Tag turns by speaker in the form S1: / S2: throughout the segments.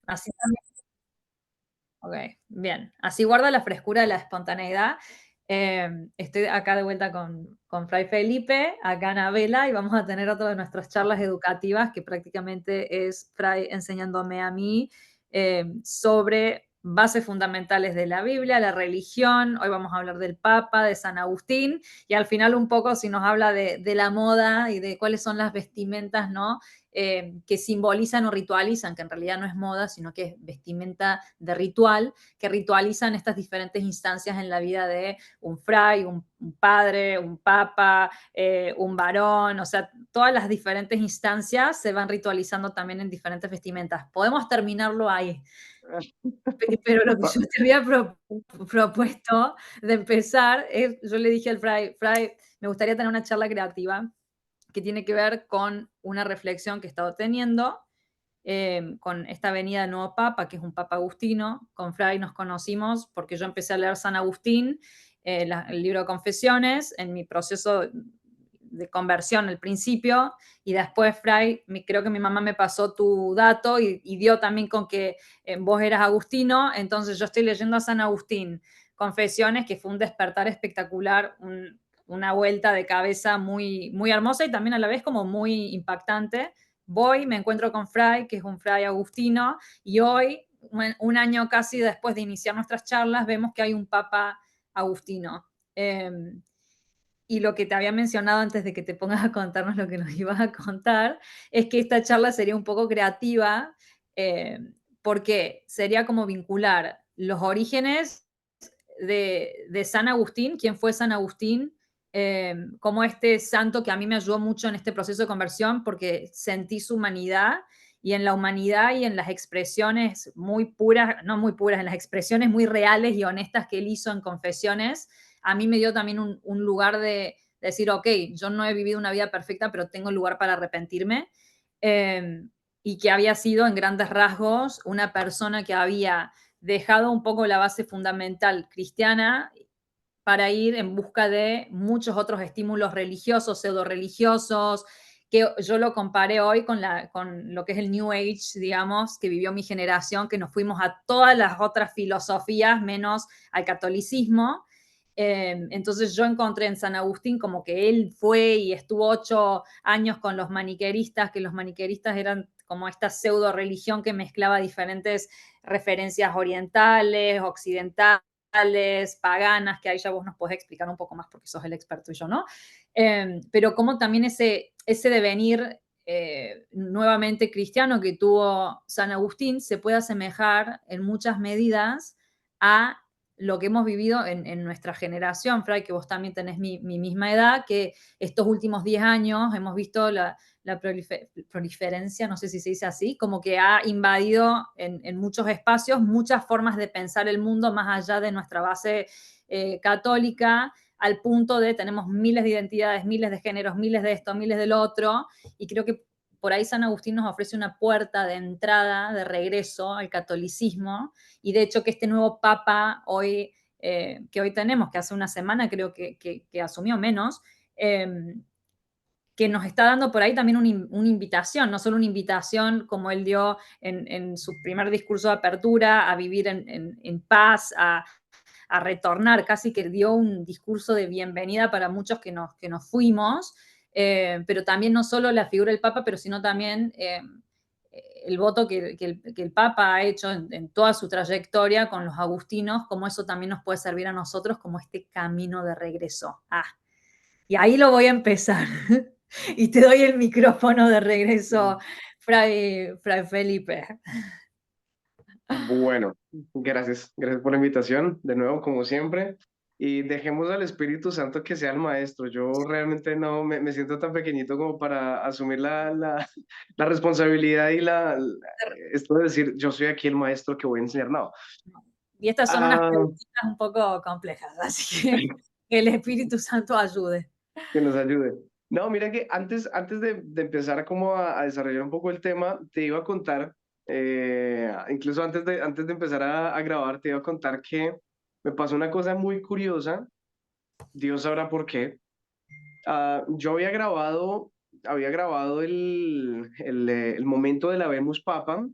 S1: Así también, okey, bien. Así guarda la frescura de la espontaneidad. Estoy acá de vuelta con Fray Felipe, acá Anabela, y vamos a tener otra de nuestras charlas educativas, que prácticamente es Fray enseñándome a mí, sobre bases fundamentales de la Biblia, la religión. Hoy vamos a hablar del Papa, de San Agustín, y al final un poco si nos habla de la moda y de cuáles son las vestimentas, ¿no? Que simbolizan o ritualizan, que en realidad no es moda, sino que es vestimenta de ritual, que ritualizan estas diferentes instancias en la vida de un fray, un padre, un papa, un varón, o sea, todas las diferentes instancias se van ritualizando también en diferentes vestimentas. Podemos terminarlo ahí, pero lo que yo te había propuesto de empezar es, yo le dije al fray, fray, me gustaría tener una charla creativa que tiene que ver con una reflexión que he estado teniendo con esta venida del nuevo Papa, que es un Papa Agustino. Con Fray nos conocimos porque yo empecé a leer San Agustín, el libro de Confesiones, en mi proceso de conversión al principio, y después Fray, creo que mi mamá me pasó tu dato y dio también con que vos eras agustino, entonces yo estoy leyendo a San Agustín, Confesiones, que fue un despertar espectacular, una vuelta de cabeza muy, muy hermosa y también a la vez como muy impactante. Voy, me encuentro con Fray, que es un Fray agustino, y hoy, un año casi después de iniciar nuestras charlas, vemos que hay un Papa agustino. Eh, y lo que te había mencionado antes de que te pongas a contarnos lo que nos ibas a contar, es que esta charla sería un poco creativa, eh, porque sería como vincular los orígenes de San Agustín, quién fue San Agustín, como este santo que a mí me ayudó mucho en este proceso de conversión porque sentí su humanidad y en la humanidad y en las expresiones muy puras, no muy puras, en las expresiones muy reales y honestas que él hizo en confesiones, a mí me dio también un lugar de decir, ok, yo no he vivido una vida perfecta, pero tengo lugar para arrepentirme. Eh, y que había sido en grandes rasgos una persona que había dejado un poco la base fundamental cristiana para ir en busca de muchos otros estímulos religiosos, pseudo religiosos, que yo lo comparé hoy con lo que es el New Age, digamos, que vivió mi generación, que nos fuimos a todas las otras filosofías menos al catolicismo. Entonces yo encontré en San Agustín como que él fue y estuvo 8 años con los maniqueristas, que los maniqueristas eran como esta pseudo religión que mezclaba diferentes referencias orientales, occidentales, paganas, que ahí ya vos nos podés explicar un poco más porque sos el experto y yo no, pero como también ese devenir nuevamente cristiano que tuvo San Agustín se puede asemejar en muchas medidas a lo que hemos vivido en nuestra generación, Fray, que vos también tenés mi misma edad, que estos últimos 10 años hemos visto la proliferencia, no sé si se dice así, como que ha invadido en muchos espacios muchas formas de pensar el mundo más allá de nuestra base católica, al punto de tenemos miles de identidades, miles de géneros, miles de esto, miles del otro, y creo que por ahí San Agustín nos ofrece una puerta de entrada, de regreso al catolicismo, y de hecho que este nuevo papa hoy, que hoy tenemos, que hace una semana creo que asumió menos, eh, que nos está dando por ahí también una invitación, no solo una invitación como él dio en su primer discurso de apertura, a vivir en paz, a retornar, casi que dio un discurso de bienvenida para muchos que nos fuimos, pero también no solo la figura del Papa, pero sino también el voto que el Papa ha hecho en toda su trayectoria con los agustinos, como eso también nos puede servir a nosotros como este camino de regreso. Y ahí lo voy a empezar. Y te doy el micrófono de regreso, Fray Felipe.
S2: Bueno, gracias por la invitación, de nuevo, como siempre, y dejemos al Espíritu Santo que sea el maestro. Yo realmente no me siento tan pequeñito como para asumir la responsabilidad y esto de decir, yo soy aquí el maestro que voy a enseñar. No.
S1: Y estas son unas
S2: Ah,
S1: preguntitas un poco complejas, así que el Espíritu Santo ayude.
S2: que nos ayude. No, mira que antes de empezar como a desarrollar un poco el tema, te iba a contar, incluso antes de empezar a grabar, te iba a contar que me pasó una cosa muy curiosa. Dios sabrá por qué. Yo había grabado el momento de la Vemos Papa,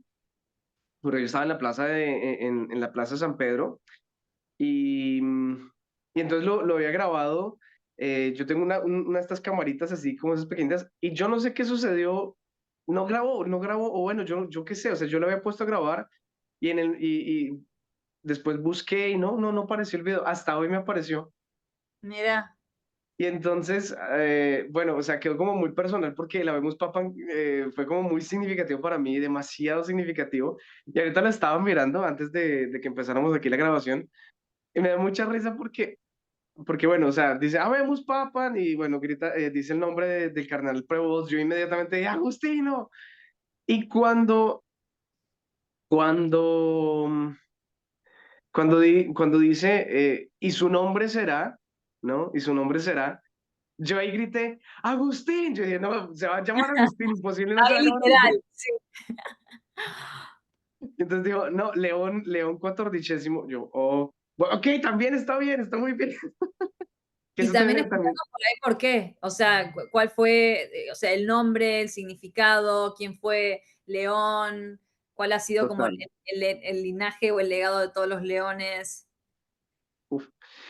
S2: pero yo estaba en la plaza en la plaza San Pedro y, y entonces lo había grabado. Yo tengo una de estas camaritas así como esas pequeñitas y yo no sé qué sucedió. No grabó, o bueno, yo qué sé, o sea, yo lo había puesto a grabar y después busqué y no apareció el video. Hasta hoy me apareció.
S1: Mira,
S2: Y entonces, bueno, o sea, quedó como muy personal porque la vemos Papa fue como muy significativo para mí, demasiado significativo. Y ahorita la estaba mirando antes de que empezáramos aquí la grabación y me da mucha risa porque bueno, o sea, dice, vemos Papa y bueno, grita, dice el nombre del carnal Prevost, yo inmediatamente dije, Agustino. Y cuando, cuando dice, y su nombre será, ¿no? Y su nombre será. Yo ahí grité, Agustín. Yo dije, no, se va a llamar Agustín, imposible no se va
S1: ahí
S2: a llamar Agustín.
S1: literal, sí.
S2: Y entonces dijo, no, León XIV. Yo, oh, bueno, ok, también está bien, está muy bien. Que
S1: Y
S2: eso
S1: también
S2: también, también,
S1: explicando por ahí por qué, o sea, cuál fue, o sea, el nombre, el significado, quién fue León, cuál ha sido como
S2: total.
S1: el linaje o el legado de todos los leones.
S2: Uf.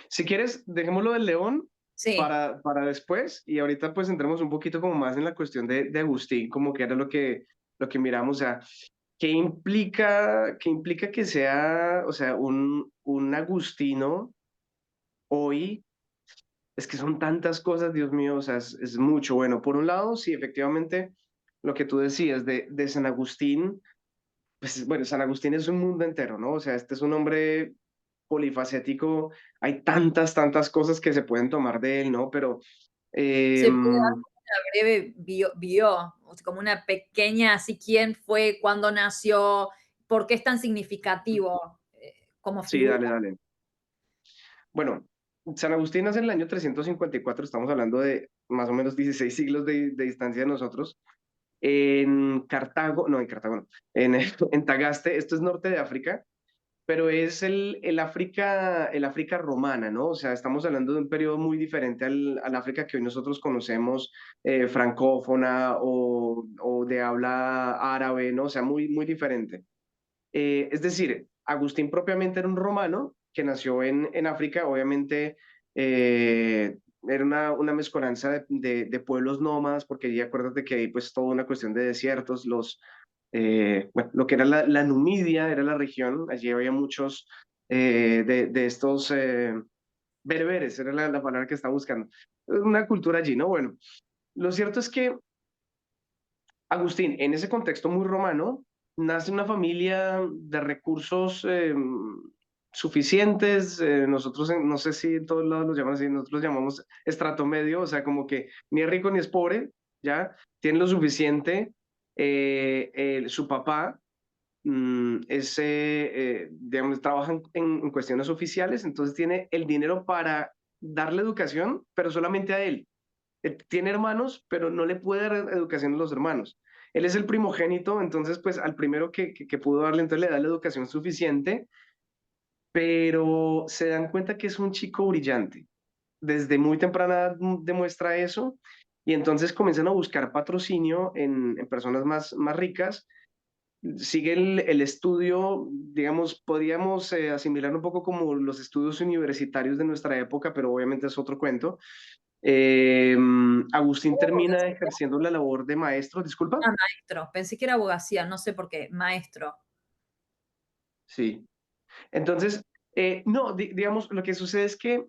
S2: Si quieres, dejémoslo del León
S1: Sí,
S2: para después y ahorita pues entremos un poquito como más en la cuestión de Agustín, como que era lo que miramos, o sea, qué implica que sea, o sea, un agustino hoy. Es que son tantas cosas, Dios mío, o sea, es mucho. Bueno, por un lado, sí, efectivamente, lo que tú decías de San Agustín, pues bueno, San Agustín es un mundo entero, ¿no? O sea, este es un hombre polifacético, hay tantas cosas que se pueden tomar de él, ¿no? Pero, eh,
S1: se puede dar como una breve o sea, como una pequeña, así, quién fue, cuándo nació, por qué es tan significativo como
S2: sí,
S1: figura.
S2: dale, dale. Bueno, San Agustín nace en el año 354, estamos hablando de más o menos 16 siglos de distancia de nosotros, en Cartago, no, en Cartago no, en, en Tagaste, esto es norte de África, pero es el África romana, ¿no? O sea, estamos hablando de un periodo muy diferente al África que hoy nosotros conocemos, francófona o de habla árabe, ¿no? O sea, muy diferente. Es decir, Agustín propiamente era un romano que nació en África, obviamente era una mezcolanza de pueblos nómadas, porque ya acuérdate que hay pues toda una cuestión de desiertos, bueno, lo que era la Numidia, era la región, allí había muchos de estos bereberes, era la palabra que estaba buscando, una cultura allí, ¿no? Bueno, lo cierto es que Agustín, en ese contexto muy romano, nace una familia de recursos suficientes. Nosotros, no sé si en todos lados los llaman así, nosotros los llamamos estrato medio, o sea, como que ni es rico ni es pobre, ¿ya? Tiene lo suficiente. Su papá digamos, trabaja en cuestiones oficiales, entonces tiene el dinero para darle educación, pero solamente a él. Tiene hermanos, pero no le puede dar educación a los hermanos. Él es el primogénito, entonces pues al primero que pudo darle, entonces le da la educación suficiente, pero se dan cuenta que es un chico brillante. Desde muy temprana edad demuestra eso y entonces comienzan a buscar patrocinio en personas más ricas. Sigue el estudio, digamos, podríamos asimilar un poco como los estudios universitarios de nuestra época, pero obviamente es otro cuento. Eh, Agustín termina ejerciendo la labor de maestro, disculpa.
S1: Ah, maestro, pensé que era abogacía, no sé por qué, maestro.
S2: Sí. Entonces, no, digamos, lo que sucede es que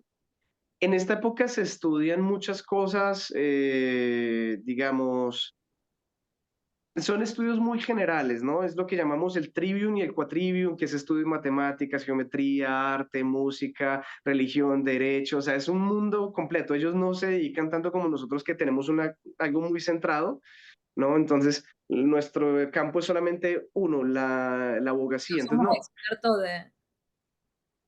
S2: en esta época se estudian muchas cosas, digamos, son estudios muy generales, ¿no? Es lo que llamamos el trivium y el quadrivium, que es estudio de matemáticas, geometría, arte, música, religión, derecho, o sea, es un mundo completo. Ellos no se dedican tanto como nosotros que tenemos algo muy centrado, ¿no? Entonces, nuestro campo es solamente uno, la
S1: No
S2: abogacía. Entonces,
S1: somos
S2: no,
S1: expertos de.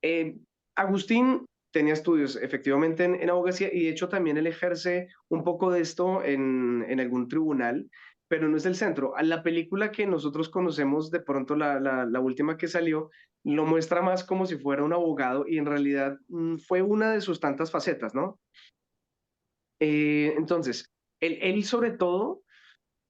S2: eh, Agustín tenía estudios efectivamente en abogacía y de hecho también él ejerce un poco de esto en algún tribunal, pero no es el centro. A la película que nosotros conocemos, de pronto la última que salió, lo muestra más como si fuera un abogado y en realidad fue una de sus tantas facetas, ¿no? Entonces, él sobre todo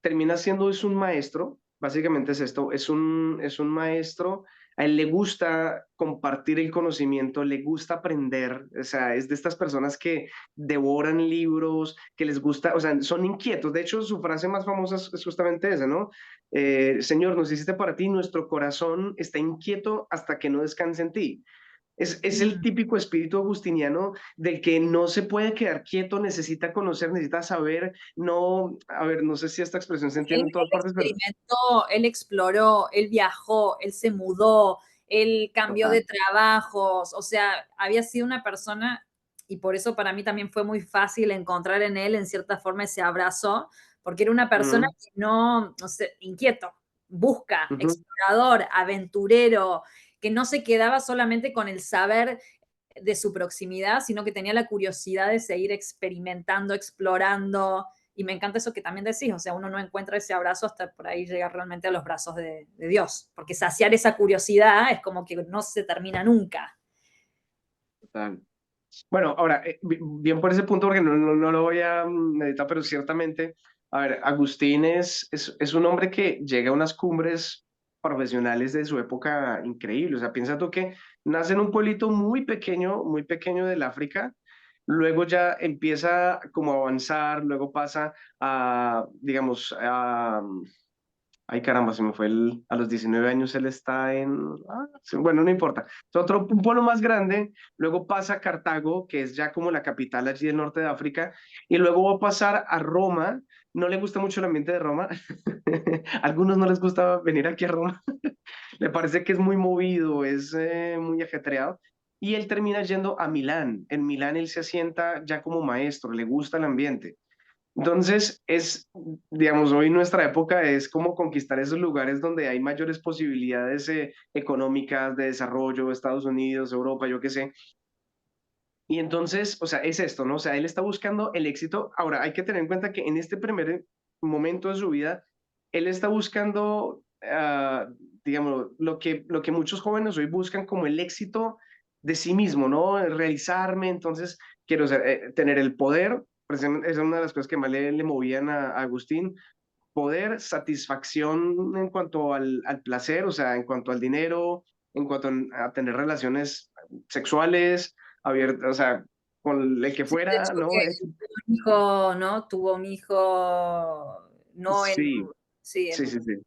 S2: termina siendo es un maestro, Básicamente es esto, es un maestro, a él le gusta compartir el conocimiento, le gusta aprender, o sea, es de estas personas que devoran libros, que les gusta, o sea, son inquietos. De hecho, su frase más famosa es justamente esa, ¿no? Señor, nos hiciste para ti, nuestro corazón está inquieto hasta que no descanse en ti. Es el
S1: Mm.
S2: típico espíritu agustiniano del que no se puede quedar quieto, necesita conocer, necesita saber, no, a ver, no sé si esta expresión se entiende en
S1: Él
S2: todas partes, pero
S1: experimentó, él exploró, él viajó, él se mudó, él cambió
S2: total.
S1: de trabajos, o sea, había sido una persona, y por eso para mí también fue muy fácil encontrar en él, en cierta forma, ese abrazo, porque era una persona
S2: Ujú,
S1: que no sé, inquieto, busca,
S2: ujú,
S1: explorador, aventurero, que no se quedaba solamente con el saber de su proximidad, sino que tenía la curiosidad de seguir experimentando, explorando, y me encanta eso que también decís, o sea, uno no encuentra ese abrazo hasta por ahí llegar realmente a los brazos de Dios, porque saciar esa curiosidad es como que no se termina nunca.
S2: total. Bueno, ahora, bien por ese punto, porque no lo voy a meditar, pero ciertamente, a ver, Agustín es un hombre que llega a unas cumbres profesionales de su época increíbles. O sea, piensa tú que nace en un pueblito muy pequeño del África, luego ya empieza como a avanzar, luego pasa a, digamos, a, ay, caramba, se me fue a los 19 años él está en, sí, bueno, no importa. Es otro, un pueblo más grande, luego pasa a Cartago, que es ya como la capital allí del norte de África, y luego va a pasar a Roma. No le gusta mucho el ambiente de Roma. A algunos no les gusta venir aquí a Roma. Le parece que es muy movido, es muy ajetreado. Y él termina yendo a Milán. En Milán él se asienta ya como maestro, le gusta el ambiente. Entonces, digamos, hoy nuestra época es como conquistar esos lugares donde hay mayores posibilidades económicas de desarrollo, Estados Unidos, Europa, yo qué sé. Y entonces, o sea, es esto, ¿no? O sea, él está buscando el éxito. Ahora, hay que tener en cuenta que en este primer momento de su vida, él está buscando, digamos, lo que muchos jóvenes hoy buscan como el éxito de sí mismo, ¿no? Realizarme, entonces quiero tener el poder, pues, esa es una de las cosas que más le movían a Agustín, poder, satisfacción en cuanto al placer, o sea, en cuanto al dinero, en cuanto a tener relaciones sexuales, abiertas, o sea, con el que
S1: Sí, de
S2: fuera,
S1: hecho
S2: ¿no?
S1: que tuvo un hijo, ¿no? Tuvo un hijo, no en,
S2: Sí,
S1: sí,
S2: sí,
S1: en,
S2: sí, sí.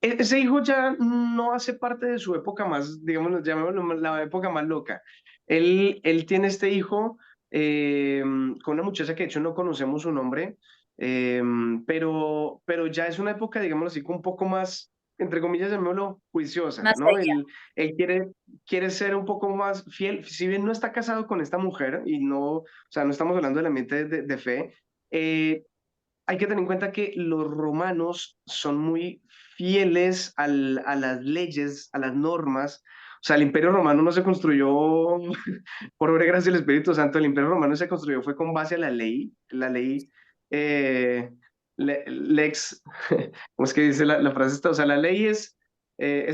S2: Ese hijo ya no hace parte de su época más, digamos, llamémoslo la época más loca. Él tiene este hijo con una muchacha que de hecho no conocemos su nombre, eh, pero ya es una época, digamos así, un poco más, entre comillas, llamémoslo juiciosa,
S1: más
S2: ¿no?
S1: allá.
S2: Él quiere ser un poco más fiel, si bien no está casado con esta mujer y no, o sea, no estamos hablando del ambiente de fe. eh, Hay que tener en cuenta que los romanos son muy fieles a las leyes, a las normas. O sea, el Imperio Romano no se construyó por obra y gracia del Espíritu Santo. El Imperio Romano se construyó fue con base a la ley eh, lex, ¿cómo es que dice la frase esta? O sea, la ley es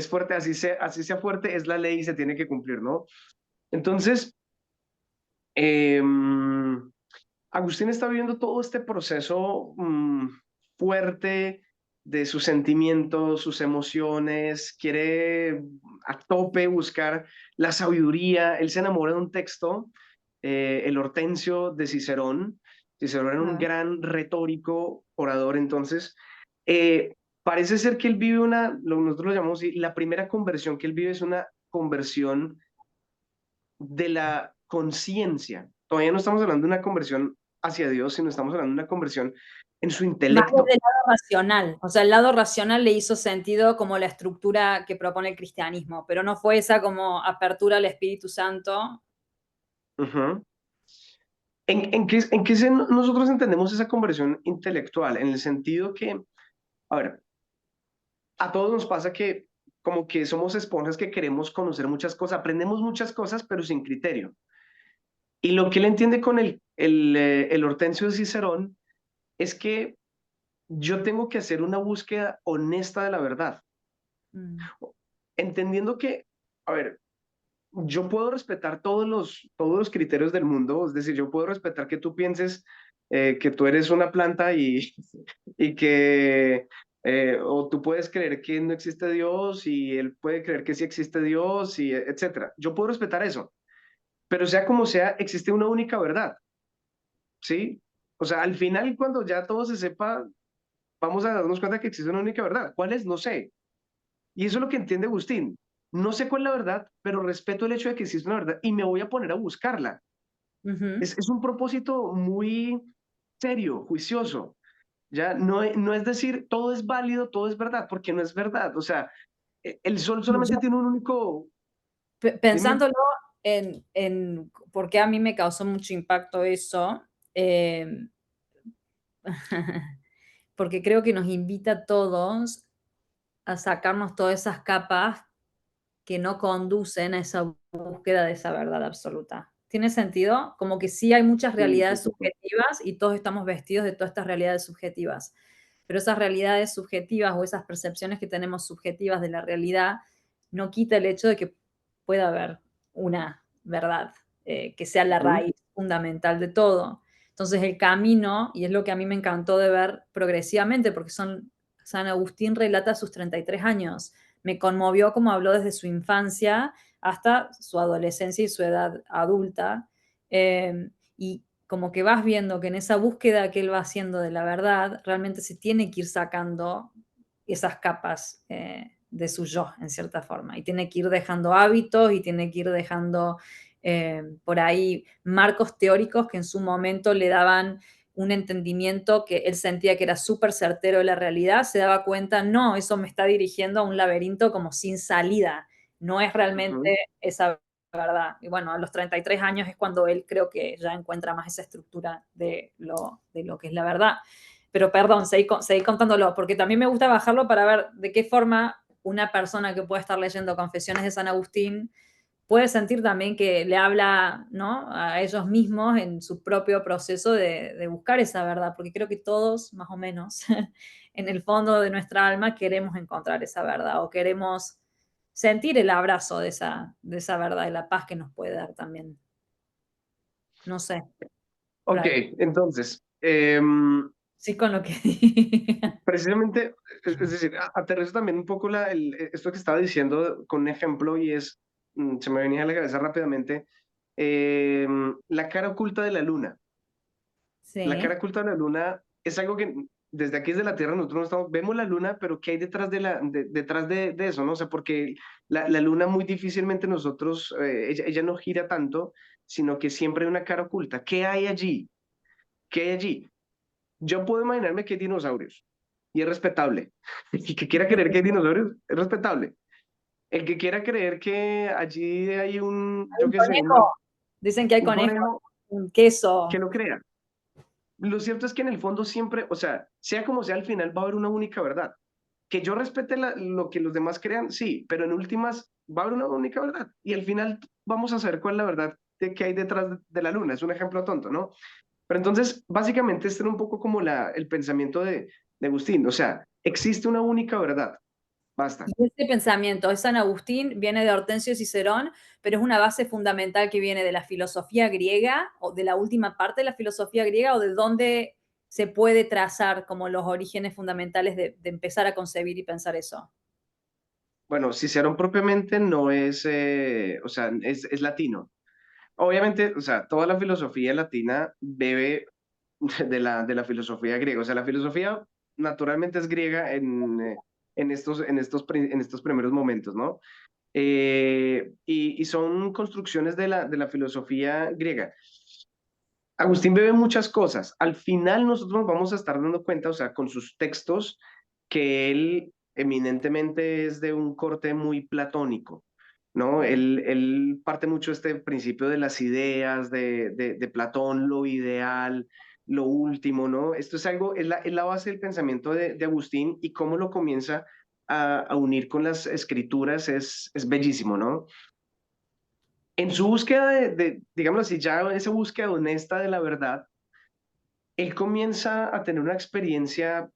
S2: fuerte, así sea fuerte, es la ley y se tiene que cumplir, ¿no? Entonces, eh, Agustín está viviendo todo este proceso fuerte de sus sentimientos, sus emociones, quiere a tope buscar la sabiduría. Él se enamora de un texto, el Hortensio de Cicerón. Cicerón era un
S1: Ah.
S2: gran retórico, orador, entonces eh, parece ser que él vive nosotros lo llamamos así, la primera conversión que él vive es una conversión de la conciencia. Todavía no estamos hablando de una conversión hacia Dios, sino estamos hablando de una conversión en su
S1: Más
S2: intelecto.
S1: desde el lado racional, o sea, el lado racional le hizo sentido como la estructura que propone el cristianismo, pero no fue esa como apertura al Espíritu Santo.
S2: Ujú. Nosotros entendemos esa conversión intelectual? En el sentido que, a ver, a todos nos pasa que como que somos esponjas que queremos conocer muchas cosas, aprendemos muchas cosas, pero sin criterio. Y lo que él entiende con el Hortensio de Cicerón es que yo tengo que hacer una búsqueda honesta de la verdad,
S1: Mm.
S2: entendiendo que, a ver, yo puedo respetar todos los criterios del mundo, es decir, yo puedo respetar que tú pienses que tú eres una planta y que, o tú puedes creer que no existe Dios y él puede creer que sí existe Dios y etcétera. Yo puedo respetar eso, pero sea como sea, existe una única verdad, ¿sí? O sea, al final, cuando ya todo se sepa, vamos a darnos cuenta que existe una única verdad. ¿Cuál es? No sé. Y eso es lo que entiende Agustín. No sé cuál es la verdad, pero respeto el hecho de que existe una verdad y me voy a poner a buscarla.
S1: Ujú.
S2: Es un propósito muy serio, juicioso. Ya no, no es decir todo es válido, todo es verdad, porque no es verdad. O sea, el sol solamente
S1: Yo
S2: tiene un único. Dime.
S1: pensándolo en por qué a mí me causó mucho impacto eso, em, porque creo que nos invita a todos a sacarnos todas esas capas que no conducen a esa búsqueda de esa verdad absoluta. ¿Tiene sentido? Como que sí hay muchas
S2: Sí, sí,
S1: realidades
S2: sí, sí.
S1: subjetivas y todos estamos vestidos de todas estas realidades subjetivas. Pero esas realidades subjetivas o esas percepciones que tenemos subjetivas de la realidad no quita el hecho de que pueda haber una verdad, que sea la
S2: Ujú,
S1: raíz fundamental de todo. Entonces el camino, y es lo que a mí me encantó de ver progresivamente, porque San Agustín relata sus 33 años, me conmovió como habló desde su infancia hasta su adolescencia y su edad adulta. Y como que vas viendo que en esa búsqueda que él va haciendo de la verdad, realmente se tiene que ir sacando esas capas de su yo, en cierta forma. Y tiene que ir dejando hábitos y tiene que ir dejando por ahí marcos teóricos que en su momento le daban un entendimiento que él sentía que era súper certero de la realidad, se daba cuenta, no, eso me está dirigiendo a un laberinto como sin salida, no es
S2: ujú.
S1: realmente esa verdad. Y bueno, a los 33 años es cuando él creo que ya encuentra más esa estructura de lo que es la verdad. Pero perdón, seguí contándolo, porque también me gusta bajarlo para ver de qué forma una persona que puede estar leyendo Confesiones de San Agustín puede sentir también que le habla, ¿no?, a ellos mismos en su propio proceso de buscar esa verdad, porque creo que todos, más o menos, en el fondo de nuestra alma queremos encontrar esa verdad o queremos sentir el abrazo de esa verdad y la paz que nos puede dar también. No sé, por
S2: Ok,
S1: ahí.
S2: entonces,
S1: Sí, con lo que diga.
S2: precisamente, es decir, aterrizo también un poco esto que estaba diciendo con un ejemplo y es, se me venía a la cabeza rápidamente, la cara oculta de la luna. La
S1: Sí.
S2: cara oculta de la luna es algo que desde aquí, desde la Tierra, nosotros no estamos, vemos la luna, pero ¿qué hay detrás detrás de eso, no? O sea, porque la luna muy difícilmente nosotros, ella no gira tanto, sino que siempre hay una cara oculta. ¿Qué hay allí? ¿Qué hay allí? Yo puedo imaginarme que hay dinosaurios y es respetable. El que quiera creer que hay dinosaurios es respetable. El que quiera creer que allí hay
S1: Hay
S2: yo
S1: un
S2: qué sé,
S1: conejo. Dicen que hay
S2: un
S1: conejos,
S2: conejo,
S1: un
S2: que
S1: queso.
S2: lo crea. Lo cierto es que en el fondo siempre, o sea, sea como sea, al final va a haber una única verdad. Que yo respete lo que los demás crean, sí, pero en últimas va a haber una única verdad. Y al final vamos a saber cuál es la verdad de que hay detrás de la luna. Es un ejemplo tonto, ¿no? Pero entonces, básicamente, este era un poco como el pensamiento de Agustín. O sea, existe una única verdad. Basta.
S1: Y este pensamiento de San Agustín viene de Hortensio Cicerón, pero es una base fundamental que viene de la filosofía griega o de la última parte de la filosofía griega o de dónde se puede trazar como los orígenes fundamentales de empezar a concebir y pensar eso.
S2: Bueno, Cicerón propiamente no es, o sea, es latino. Obviamente, o sea, toda la filosofía latina bebe de la filosofía griega. O sea, la filosofía naturalmente es griega en estos primeros momentos, ¿no? Y son construcciones de la filosofía griega. Agustín bebe muchas cosas. Al final nosotros nos vamos a estar dando cuenta, o sea, con sus textos, que él eminentemente es de un corte muy platónico, ¿no?
S1: Mm.
S2: Él parte mucho de este principio de las ideas, de Platón, lo ideal, lo último, ¿no? Esto es algo, es la base del pensamiento de Agustín y cómo lo comienza a unir con las escrituras es bellísimo, ¿no? En su búsqueda digámoslo así, ya esa búsqueda honesta de la verdad, él comienza a tener una experiencia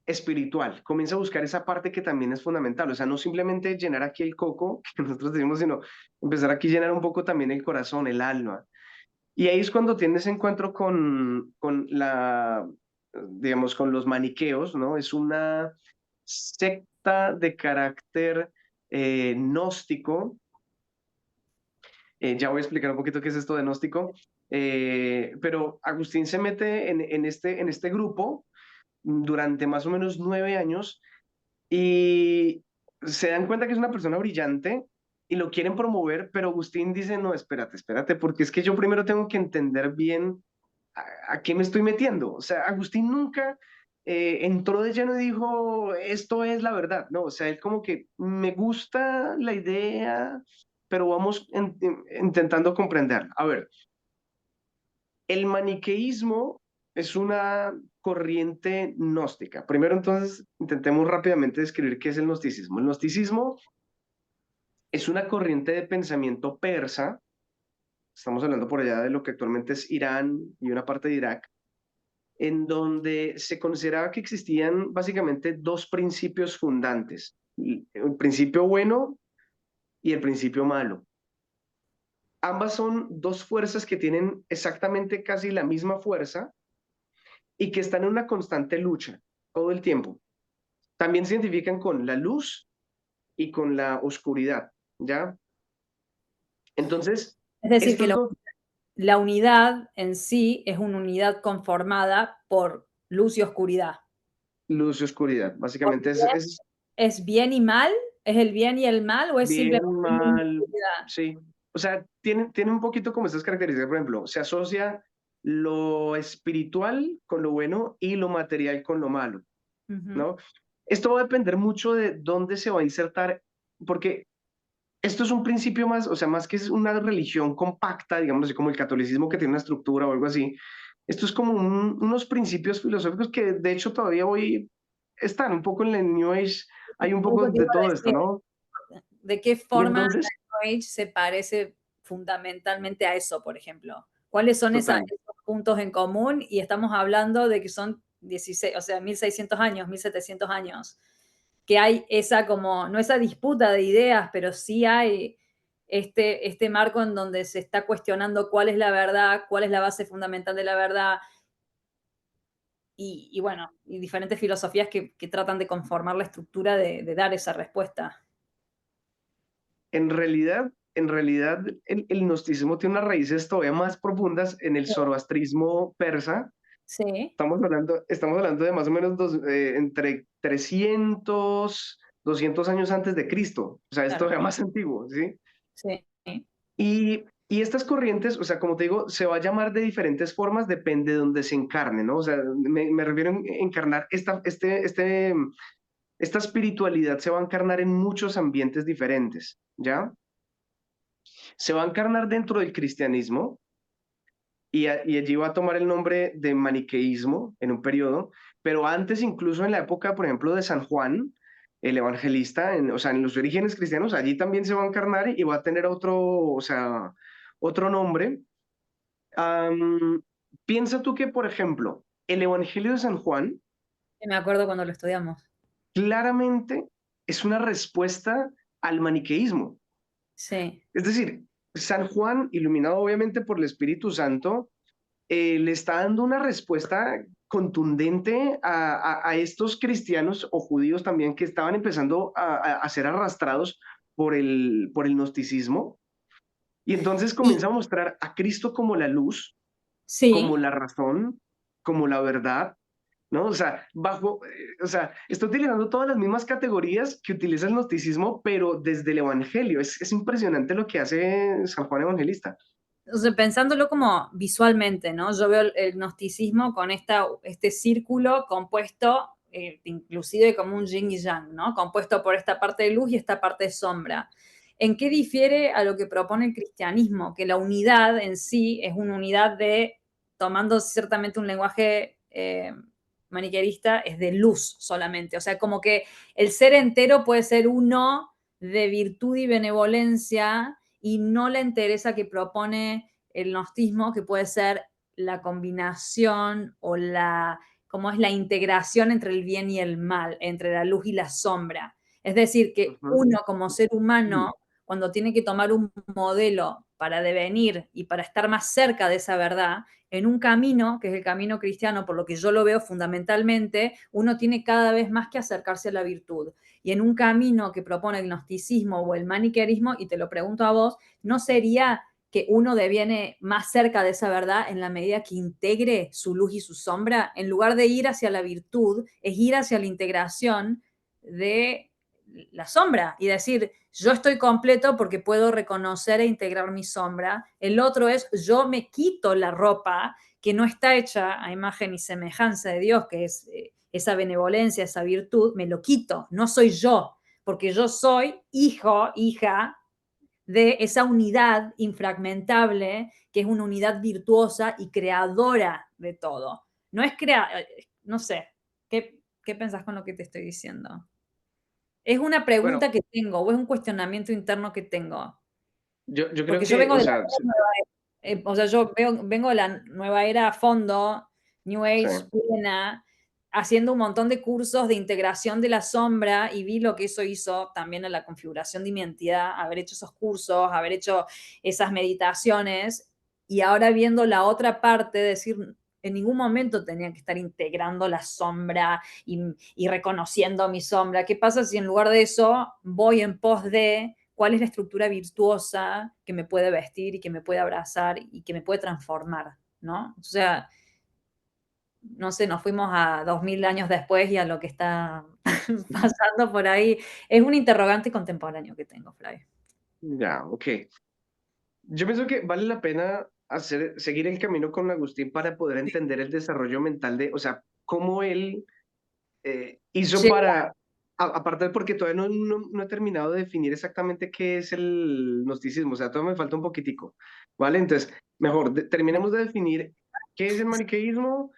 S2: espiritual, comienza a buscar esa parte que también es fundamental, o sea, no simplemente llenar aquí el coco, que nosotros decimos, sino empezar aquí a llenar un poco también el corazón, el alma. Y ahí es cuando tienes encuentro con digamos, con los maniqueos, ¿no? Es una secta de carácter gnóstico. Ya voy a explicar un poquito qué es esto de gnóstico. Pero Agustín se mete en este grupo durante más o menos 9 años y se dan cuenta que es una persona brillante y lo quieren promover, pero Agustín dice, no, espérate, espérate, porque es que yo primero tengo que entender bien a qué me estoy metiendo. O sea, Agustín nunca entró de lleno y dijo, esto es la verdad. No, o sea, él como que me gusta la idea, pero vamos intentando comprender. A ver, el maniqueísmo es una corriente gnóstica. Primero, entonces, intentemos rápidamente describir qué es el gnosticismo. El gnosticismo es una corriente de pensamiento persa. Estamos hablando por allá de lo que actualmente es Irán y una parte de Irak, en donde se consideraba que existían básicamente dos principios fundantes, el principio bueno y el principio malo. Ambas son dos fuerzas que tienen exactamente casi la misma fuerza y que están en una constante lucha todo el tiempo. También se identifican con la luz y con la oscuridad, ¿ya? Entonces,
S1: Es decir, que
S2: estos dos,
S1: la unidad en sí es una unidad conformada por luz y oscuridad.
S2: luz y oscuridad,
S1: ¿O
S2: básicamente
S1: bien
S2: es
S1: es bien y mal? ¿Es el bien y el mal o es
S2: bien,
S1: simplemente luz y
S2: mal,
S1: oscuridad?
S2: sí. O sea, tiene un poquito como estas características, por ejemplo, se asocia lo espiritual con lo bueno y lo material con lo malo,
S1: Ujú.
S2: ¿no? Esto va a depender mucho de dónde se va a insertar, porque esto es un principio más, o sea, más que es una religión compacta, digamos así como el catolicismo que tiene una estructura o algo así. Esto es como unos principios filosóficos que de hecho todavía hoy están un poco en el New Age, hay un poco
S1: Eso te
S2: de
S1: iba a
S2: todo esto,
S1: decir,
S2: ¿no?
S1: ¿de qué
S2: Y
S1: forma la
S2: entonces,
S1: New Age se parece fundamentalmente a eso, por ejemplo? ¿Cuáles son
S2: total,
S1: esos puntos en común? Y estamos hablando de que son 16, o sea, 1600 años, 1700 años, que hay esa como, no esa disputa de ideas, pero sí hay este marco en donde se está cuestionando cuál es la verdad, cuál es la base fundamental de la verdad, y bueno, y diferentes filosofías que tratan de conformar la estructura de dar esa respuesta.
S2: en realidad el gnosticismo tiene unas raíces todavía más profundas en el zoroastrismo persa.
S1: Sí,
S2: Estamos hablando de más o menos entre 300, 200 años antes de Cristo. O sea, es
S1: claro,
S2: todavía más antiguo, ¿sí?
S1: sí.
S2: Y estas corrientes, o sea, como te digo, se va a llamar de diferentes formas, depende de donde se encarne, ¿no? O sea, me refiero a encarnar esta espiritualidad se va a encarnar en muchos ambientes diferentes, ¿ya? Se va a encarnar dentro del cristianismo, y allí va a tomar el nombre de maniqueísmo en un periodo, pero antes, incluso en la época, por ejemplo, de San Juan, el evangelista, o sea, en los orígenes cristianos, allí también se va a encarnar y va a tener otro, o sea, otro nombre. Am, Piensa tú que, por ejemplo, el Evangelio de San Juan
S1: Sí, me acuerdo cuando lo estudiamos.
S2: claramente es una respuesta al maniqueísmo.
S1: Sí.
S2: Es decir, San Juan, iluminado obviamente por el Espíritu Santo, le está dando una respuesta contundente a estos cristianos o judíos también que estaban empezando a ser arrastrados por el gnosticismo. Y entonces
S1: Y
S2: comienza a mostrar a Cristo como la luz, como
S1: sí,
S2: la razón, como la verdad, ¿no? O sea, o sea, está utilizando todas las mismas categorías que utiliza el gnosticismo, pero desde el Evangelio. Es impresionante lo que hace San Juan Evangelista.
S1: o sea, pensándolo como visualmente, ¿no? Yo veo el gnosticismo con este círculo compuesto, inclusive como un yin y yang, ¿no? Compuesto por esta parte de luz y esta parte de sombra. ¿En qué difiere a lo que propone el cristianismo? Que la unidad en sí es una unidad tomando ciertamente un lenguaje maniquerista, es de luz solamente. O sea, como que el ser entero puede ser uno de virtud y benevolencia y no la entereza que propone el gnostismo, que puede ser la combinación o como es la integración entre el bien y el mal, entre la luz y la sombra. Es decir, que
S2: Ujú.
S1: uno como ser humano, cuando tiene que tomar un modelo para devenir y para estar más cerca de esa verdad, en un camino, que es el camino cristiano, por lo que yo lo veo fundamentalmente, uno tiene cada vez más que acercarse a la virtud. Y en un camino que propone el gnosticismo o el maniqueísmo, y te lo pregunto a vos, ¿no sería que uno deviene más cerca de esa verdad en la medida que integre su luz y su sombra? En lugar de ir hacia la virtud, es ir hacia la integración de la sombra y decir, yo estoy completo porque puedo reconocer e integrar mi sombra. El otro es, yo me quito la ropa que no está hecha a imagen y semejanza de Dios, que es esa benevolencia, esa virtud, me lo quito, no soy yo, porque yo soy hijo, hija de esa unidad infragmentable, que es una unidad virtuosa y creadora de todo. No es no sé, ¿qué pensás con lo que te estoy diciendo? ¿Es una
S2: Bueno,
S1: pregunta que tengo o es un cuestionamiento interno que tengo?
S2: yo creo
S1: Porque yo
S2: que,
S1: vengo
S2: o
S1: de la
S2: sea,
S1: o sea, yo vengo de la nueva era a fondo, New
S2: sí.
S1: Age plena, haciendo un montón de cursos de integración de la sombra y vi lo que eso hizo también a la configuración de mi identidad, haber hecho esos cursos, haber hecho esas meditaciones y ahora viendo la otra parte, decir, en ningún momento tenía que estar integrando la sombra y reconociendo mi sombra. ¿Qué pasa si en lugar de eso voy en pos de cuál es la estructura virtuosa que me puede vestir y que me puede abrazar y que me puede transformar, ¿no? O sea, no sé, nos fuimos a 2000 años después y a lo que está pasando por ahí. Es un interrogante contemporáneo que tengo, Flavio.
S2: Ya, ok. Yo pienso que vale la pena seguir el camino con Agustín para poder entender el desarrollo mental de, o sea, cómo él hizo
S1: Sí,
S2: para, aparte de porque todavía no he terminado de definir exactamente qué es el gnosticismo, o sea, todavía me falta un poquitico, ¿vale? Entonces, mejor, terminemos de definir qué es el maniqueísmo,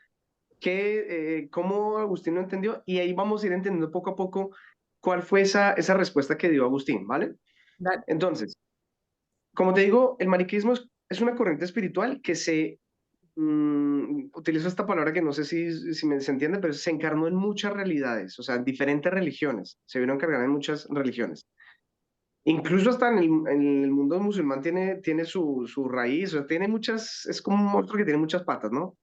S2: cómo Agustín lo entendió, y ahí vamos a ir entendiendo poco a poco cuál fue esa respuesta que dio Agustín, ¿vale?
S1: dale.
S2: Entonces, como te digo, el maniqueísmo es una corriente espiritual que utilizo esta palabra que no sé se entiende, pero se encarnó en muchas realidades, o sea, en diferentes religiones, se vieron encargar en muchas religiones. Incluso hasta en el mundo musulmán tiene su raíz, o sea, tiene muchas, es como un monstruo que tiene muchas patas, ¿no?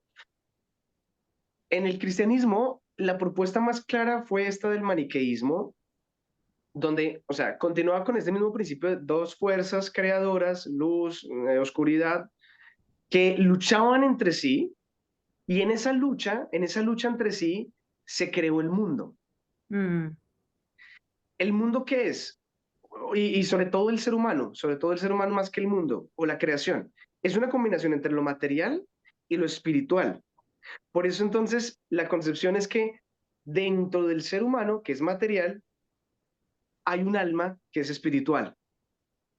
S2: En el cristianismo, la propuesta más clara fue esta del maniqueísmo, donde, o sea, continuaba con este mismo principio de dos fuerzas creadoras, luz, oscuridad, que luchaban entre sí. Y en esa lucha entre sí, se creó el mundo.
S1: Mm,
S2: ¿El mundo qué es? Y sobre todo el ser humano, sobre todo el ser humano más que el mundo o la creación. Es una combinación entre lo material y lo espiritual. Por eso entonces la concepción es que dentro del ser humano, que es material, hay un alma que es espiritual,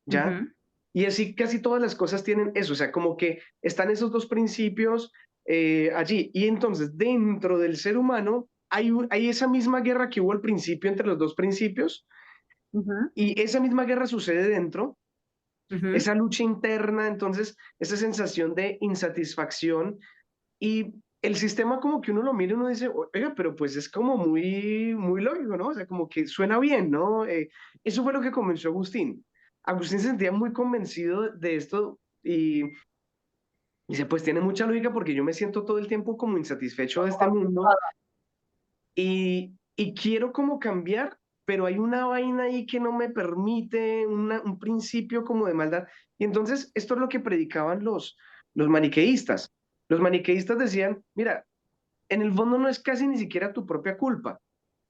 S2: ¿ya?
S1: ujú,
S2: Y así casi todas las cosas tienen eso, o sea, como que están esos dos principios allí. Y entonces dentro del ser humano hay esa misma guerra que hubo al principio entre los dos principios,
S1: ujú,
S2: y esa misma guerra sucede dentro,
S1: ujú,
S2: esa lucha interna, entonces esa sensación de insatisfacción y el sistema como que uno lo mira y uno dice, oiga, pero pues es como muy lógico, ¿no? O sea, como que suena bien, ¿no? Eso fue lo que comenzó Agustín. Agustín se sentía muy convencido de esto y dice, pues tiene mucha lógica porque yo me siento todo el tiempo como insatisfecho de este mundo y quiero como cambiar, pero hay una vaina ahí que no me permite, un principio como de maldad. Y entonces esto es lo que predicaban los maniqueístas. Los maniqueístas decían, mira, en el fondo no es casi ni siquiera tu propia culpa.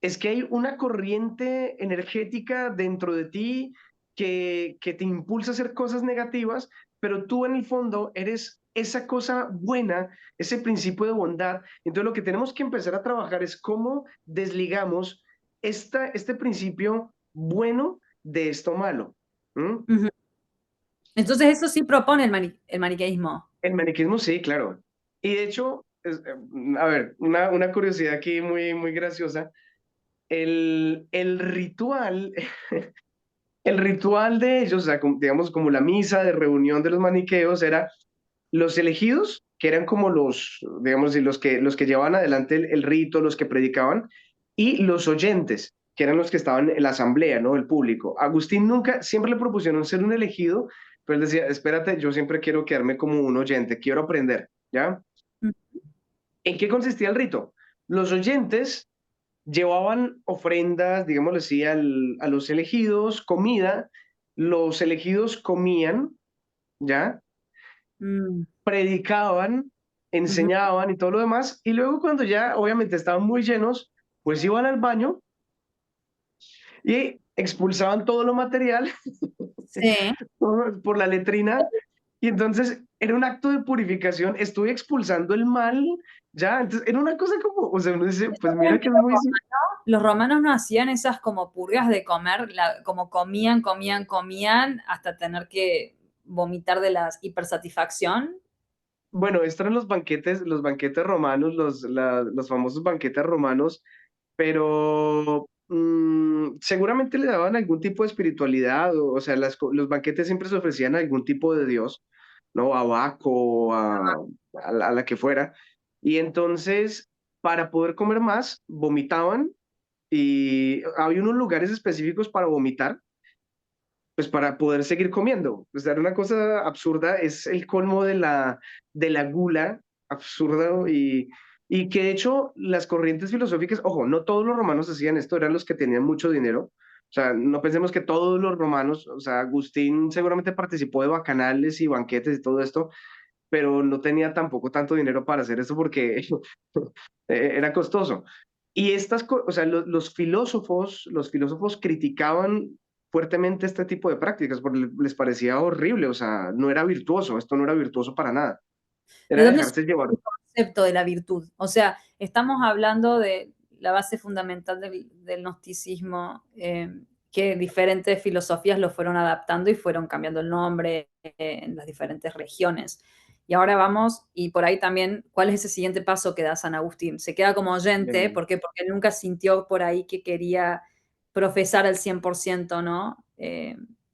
S2: Es que hay una corriente energética dentro de ti que te impulsa a hacer cosas negativas, pero tú en el fondo eres esa cosa buena, ese principio de bondad. Entonces lo que tenemos que empezar a trabajar es cómo desligamos este principio bueno de esto malo. ¿Mm?
S1: ujú. Entonces eso sí propone el maniqueísmo.
S2: El maniquismo, sí, claro. Y de hecho, a ver, una curiosidad aquí muy graciosa. El ritual, el ritual de ellos, o sea, digamos como la misa de reunión de los maniqueos, era los elegidos, que eran como digamos, y los que llevaban adelante el rito, los que predicaban, y los oyentes, que eran los que estaban en la asamblea, ¿no? El público. Agustín nunca, siempre le propusieron ser un elegido, pero él decía, espérate, yo siempre quiero quedarme como un oyente, quiero aprender, ¿ya?
S1: Mm.
S2: ¿En qué consistía el rito? Los oyentes llevaban ofrendas, digámoslo así, a los elegidos, comida, los elegidos comían, ¿ya?
S1: Mm.
S2: Predicaban,
S1: Ujú.
S2: enseñaban y todo lo demás, y luego cuando ya obviamente estaban muy llenos, pues iban al baño y expulsaban todo lo material
S1: Sí.
S2: por la letrina, y entonces era un acto de purificación, estuve expulsando el mal, ya, entonces era una cosa como, o sea, uno dice,
S1: Eso
S2: pues
S1: creen
S2: mira
S1: que
S2: que es muy...
S1: los romanos no hacían esas como purgas de comer, como comían, comían, comían, hasta tener que vomitar de la hipersatisfacción.
S2: Bueno, estos eran los banquetes romanos, los famosos banquetes romanos, pero seguramente le daban algún tipo de espiritualidad, o sea, los banquetes siempre se ofrecían a algún tipo de dios, ¿no? A Baco, a la que fuera. Y entonces, para poder comer más, vomitaban y había unos lugares específicos para vomitar, pues para poder seguir comiendo. O sea, era una cosa absurda, es el colmo de la gula absurda y que de hecho las corrientes filosóficas, ojo, no todos los romanos hacían esto, eran los que tenían mucho dinero. O sea, no pensemos que todos los romanos, o sea, Agustín seguramente participó de bacanales y banquetes y todo esto, pero no tenía tampoco tanto dinero para hacer eso porque era costoso. Y o sea, los filósofos criticaban fuertemente este tipo de prácticas porque les parecía horrible, o sea, no era virtuoso, esto no era virtuoso para nada,
S1: ¿De
S2: era
S1: dónde
S2: dejarse
S1: surge
S2: llevar.
S1: el concepto de la virtud? O sea, estamos hablando de la base fundamental del gnosticismo, que diferentes filosofías lo fueron adaptando y fueron cambiando el nombre en las diferentes regiones. Y ahora vamos, y por ahí también, ¿cuál es ese siguiente paso que da San Agustín? Se queda como oyente,
S2: Eh,
S1: ¿por qué? Porque él nunca sintió por ahí que quería profesar al 100%, ¿no?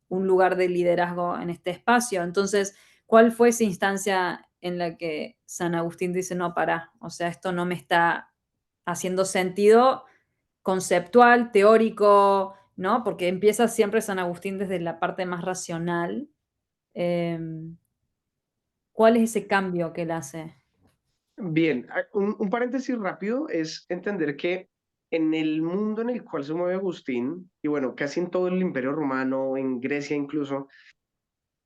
S1: Un lugar de liderazgo en este espacio. Entonces, ¿cuál fue esa instancia en la que San Agustín dice, no, pará, o sea, esto no me está haciendo sentido conceptual, teórico, ¿no? Porque empieza siempre San Agustín desde la parte más racional. Eh, ¿Cuál es ese cambio que él hace?
S2: Bien, un paréntesis rápido es entender que en el mundo en el cual se mueve Agustín, y bueno, casi en todo el Imperio Romano, en Grecia incluso,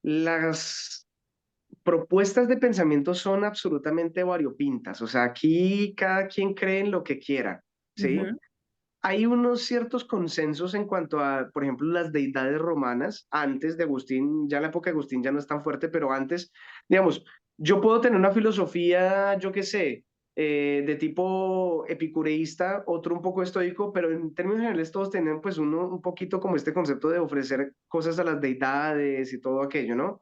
S2: las propuestas de pensamiento son absolutamente variopintas, o sea, aquí cada quien cree en lo que quiera, ¿sí?
S1: Ujú,
S2: Hay unos ciertos consensos en cuanto a, por ejemplo, las deidades romanas, antes de Agustín, ya en la época de Agustín ya no es tan fuerte, pero antes, digamos, yo puedo tener una filosofía, yo qué sé, de tipo epicureísta, otro un poco estoico, pero en términos generales todos tenían pues uno un poquito como este concepto de ofrecer cosas a las deidades y todo aquello, ¿no?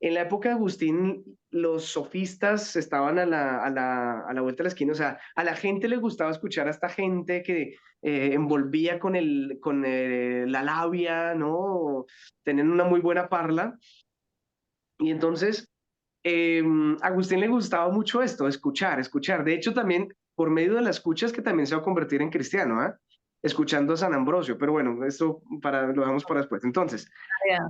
S2: En la época de Agustín, los sofistas estaban a la vuelta de la esquina, o sea, a la gente le gustaba escuchar a esta gente que envolvía la labia, ¿no? Tenían una muy buena parla. Y entonces, eh, a Agustín le gustaba mucho esto, escuchar, escuchar. De hecho, también por medio de la escucha es que también se va a convertir en cristiano, ¿ah? Escuchando a San Ambrosio. Pero bueno, esto lo dejamos para después. Entonces,
S1: bien.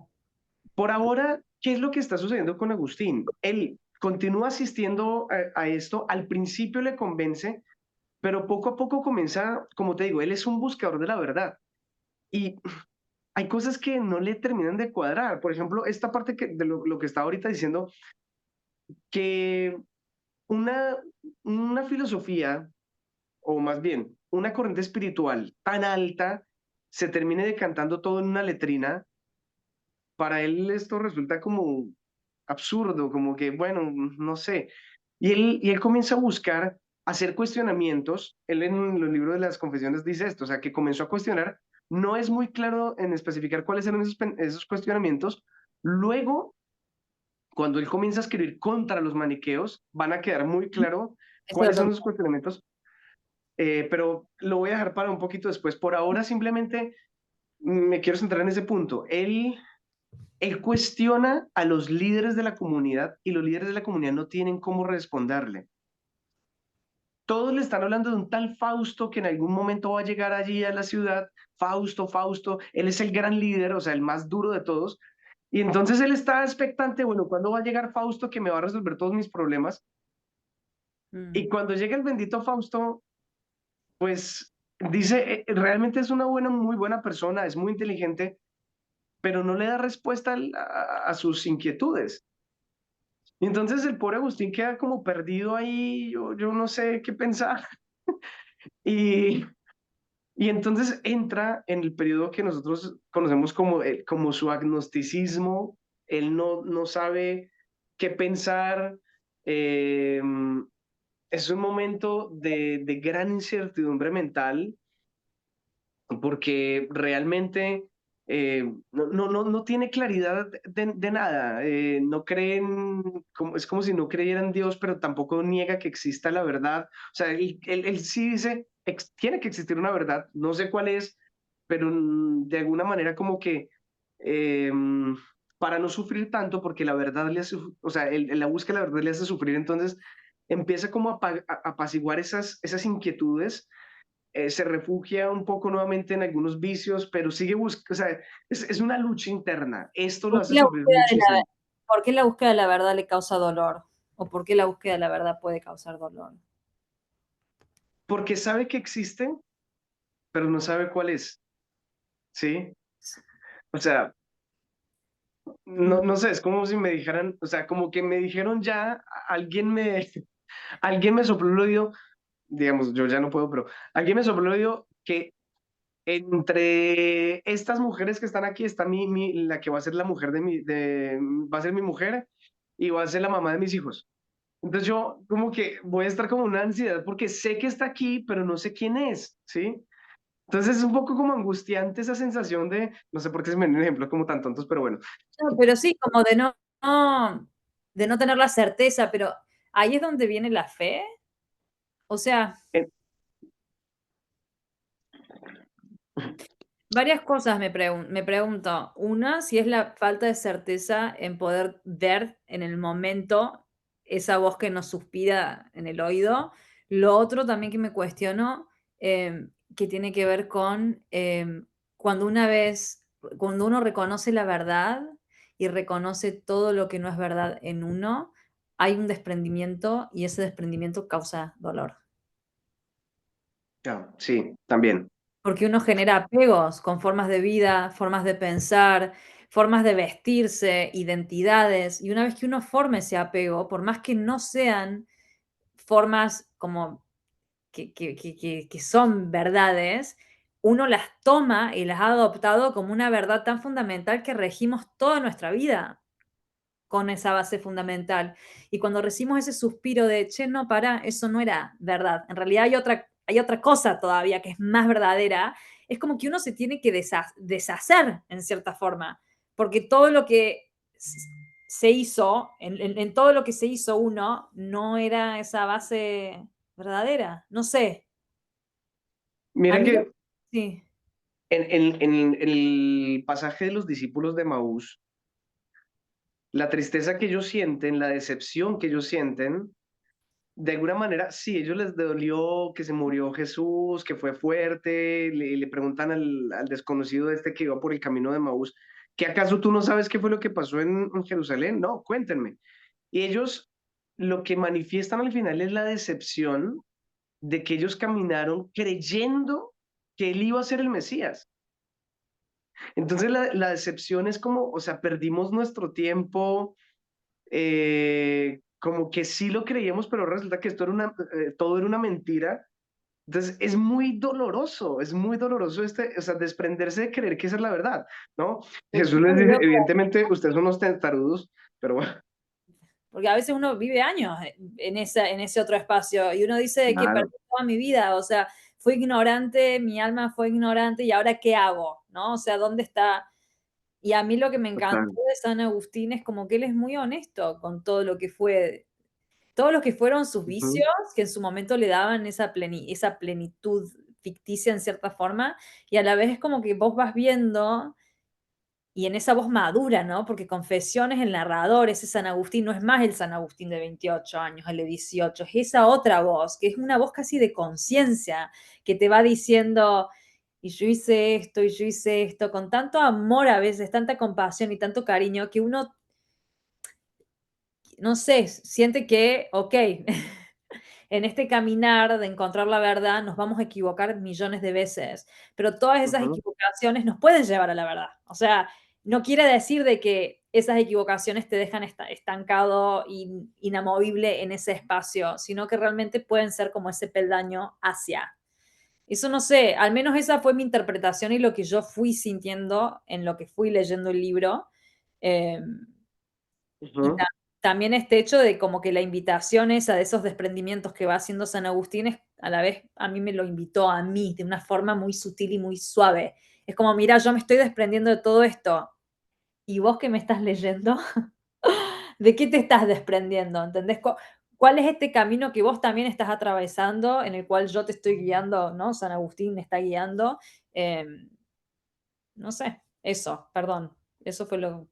S2: por ahora, ¿qué es lo que está sucediendo con Agustín? Él continúa asistiendo a esto, al principio le convence, pero poco a poco comienza, como te digo, él es un buscador de la verdad. Y hay cosas que no le terminan de cuadrar. Por ejemplo, esta parte de lo que estaba ahorita diciendo, que una, una filosofía, o más bien, una corriente espiritual tan alta, se termine decantando todo en una letrina, para él esto resulta como absurdo, como que, bueno, no sé. Y él comienza a buscar, hacer cuestionamientos. Él en los libros de las confesiones dice esto, o sea, que comenzó a cuestionar. No es muy claro en especificar cuáles eran esos cuestionamientos. Luego, cuando él comienza a escribir contra los maniqueos, van a quedar muy claro
S1: Ese
S2: cuáles
S1: otro.
S2: son esos cuestionamientos, pero lo voy a dejar para un poquito después. Por ahora simplemente me quiero centrar en ese punto. Él cuestiona a los líderes de la comunidad y los líderes de la comunidad no tienen cómo responderle. todos le están hablando de un tal Fausto que en algún momento va a llegar allí a la ciudad. Fausto, Fausto, él es el gran líder, o sea, el más duro de todos. Y entonces él está expectante, bueno, ¿cuándo va a llegar Fausto que me va a resolver todos mis problemas?
S1: Mm.
S2: Y cuando llega el bendito Fausto, pues dice, realmente es una buena, muy buena persona, es muy inteligente, pero no le da respuesta a sus inquietudes. Y entonces el pobre Agustín queda como perdido ahí, yo no sé qué pensar. Y, y entonces entra en el periodo que nosotros conocemos como, como su agnosticismo. Él no sabe qué pensar. eh, es un momento de gran incertidumbre mental porque realmente no tiene claridad de nada. No creen, es como si no creyeran en Dios, pero tampoco niega que exista la verdad. O sea, él sí dice, tiene que existir una verdad, no sé cuál es, pero de alguna manera como que eh, para no sufrir tanto, porque la verdad le hace, o sea, la búsqueda de la verdad le hace sufrir, entonces empieza como a apaciguar esas inquietudes, se refugia un poco nuevamente en algunos vicios, pero sigue buscando, o sea, es una lucha interna. Esto lo
S1: ¿Por qué
S2: hace
S1: la
S2: sufrir
S1: búsqueda de
S2: muchísimo,
S1: por qué la búsqueda de la verdad le causa dolor? ¿O por qué la búsqueda de la verdad puede causar dolor?
S2: porque sabe que existe, pero no sabe cuál es, ¿sí? O sea,
S1: Mm.
S2: no sé, es como si me dijeran, o sea, como que me dijeron ya, alguien me sopló el oído, digamos, yo ya no puedo, pero alguien me sopló el oído que entre estas mujeres que están aquí está la que va a ser la mujer va a ser mi mujer y va a ser la mamá de mis hijos. Entonces yo como que voy a estar como una ansiedad porque sé que está aquí, pero no sé quién es, ¿sí? Entonces es un poco como angustiante esa sensación de, no sé por qué se me vienen ejemplos como tan tontos, pero bueno.
S1: No, pero sí, como de no tener la certeza, pero ahí es donde viene la fe. O sea,
S2: Eh,
S1: varias cosas me pregunto. Una, si es la falta de certeza en poder ver en el momento esa voz que nos suspira en el oído. Lo otro también que me cuestiono, que tiene que ver con cuando cuando uno reconoce la verdad y reconoce todo lo que no es verdad en uno, hay un desprendimiento y ese desprendimiento causa dolor.
S2: sí, también.
S1: Porque uno genera apegos con formas de vida, formas de pensar, formas de vestirse, identidades, y una vez que uno forma ese apego, por más que no sean formas como que son verdades, uno las toma y las ha adoptado como una verdad tan fundamental que regimos toda nuestra vida con esa base fundamental. Y cuando recibimos ese suspiro de, che, no, para, eso no era verdad. En realidad hay otra cosa todavía que es más verdadera. Es como que uno se tiene que deshacer en cierta forma, porque todo lo que se hizo, en todo lo que se hizo uno, no era esa base verdadera. No sé. A
S2: Mira
S1: mí lo...
S2: que
S1: Sí.
S2: en el pasaje de los discípulos de Maús, la tristeza que ellos sienten, la decepción que ellos sienten, de alguna manera, sí, ellos les dolió que se murió Jesús, que fue fuerte, le preguntan al desconocido este que iba por el camino de Maús, ¿que acaso tú no sabes qué fue lo que pasó en Jerusalén? No, cuéntenme. Y ellos lo que manifiestan al final es la decepción de que ellos caminaron creyendo que él iba a ser el Mesías. Entonces la decepción es como, o sea, perdimos nuestro tiempo, como que sí lo creíamos, pero resulta que todo era una mentira. Entonces es muy doloroso o sea, desprenderse de creer que esa es la verdad, ¿no?
S1: Es
S2: Jesús les
S1: muy
S2: dice,
S1: loco.
S2: evidentemente, ustedes son unos testarudos, pero bueno,
S1: Porque a veces uno vive años en ese otro espacio y uno dice que perdí
S2: claro,
S1: toda mi vida, o sea, fui ignorante, mi alma fue ignorante y ahora ¿qué hago? ¿No? O sea, ¿dónde está? Y a mí lo que me encantó
S2: total.
S1: de San Agustín es como que él es muy honesto con todo lo que fue, todos los que fueron sus
S2: Ujú.
S1: vicios, que en su momento le daban esa plenitud ficticia en cierta forma, y a la vez es como que vos vas viendo y en esa voz madura, ¿no? Porque Confesiones, el narrador, ese San Agustín, no es más el San Agustín de 28 años, el de 18, es esa otra voz, que es una voz casi de conciencia, que te va diciendo, y yo hice esto, con tanto amor a veces, tanta compasión y tanto cariño, que uno, no sé, siente que, ok, en este caminar de encontrar la verdad nos vamos a equivocar millones de veces, pero todas esas
S2: Ujú,
S1: equivocaciones nos pueden llevar a la verdad. O sea, no quiere decir de que esas equivocaciones te dejan estancado, inamovible en ese espacio, sino que realmente pueden ser como ese peldaño hacia. Eso no sé, al menos esa fue mi interpretación y lo que yo fui sintiendo en lo que fui leyendo el libro. Eh, y
S2: ujú.
S1: también este hecho de como que la invitación esa de esos desprendimientos que va haciendo San Agustín es, a la vez a mí me lo invitó a mí de una forma muy sutil y muy suave. Es como, mira, yo me estoy desprendiendo de todo esto. ¿Y vos que me estás leyendo? ¿De qué te estás desprendiendo? ¿Entendés? ¿Cuál es este camino que vos también estás atravesando, en el cual yo te estoy guiando, ¿no? San Agustín me está guiando. Eh, no sé, eso, perdón. Eso fue lo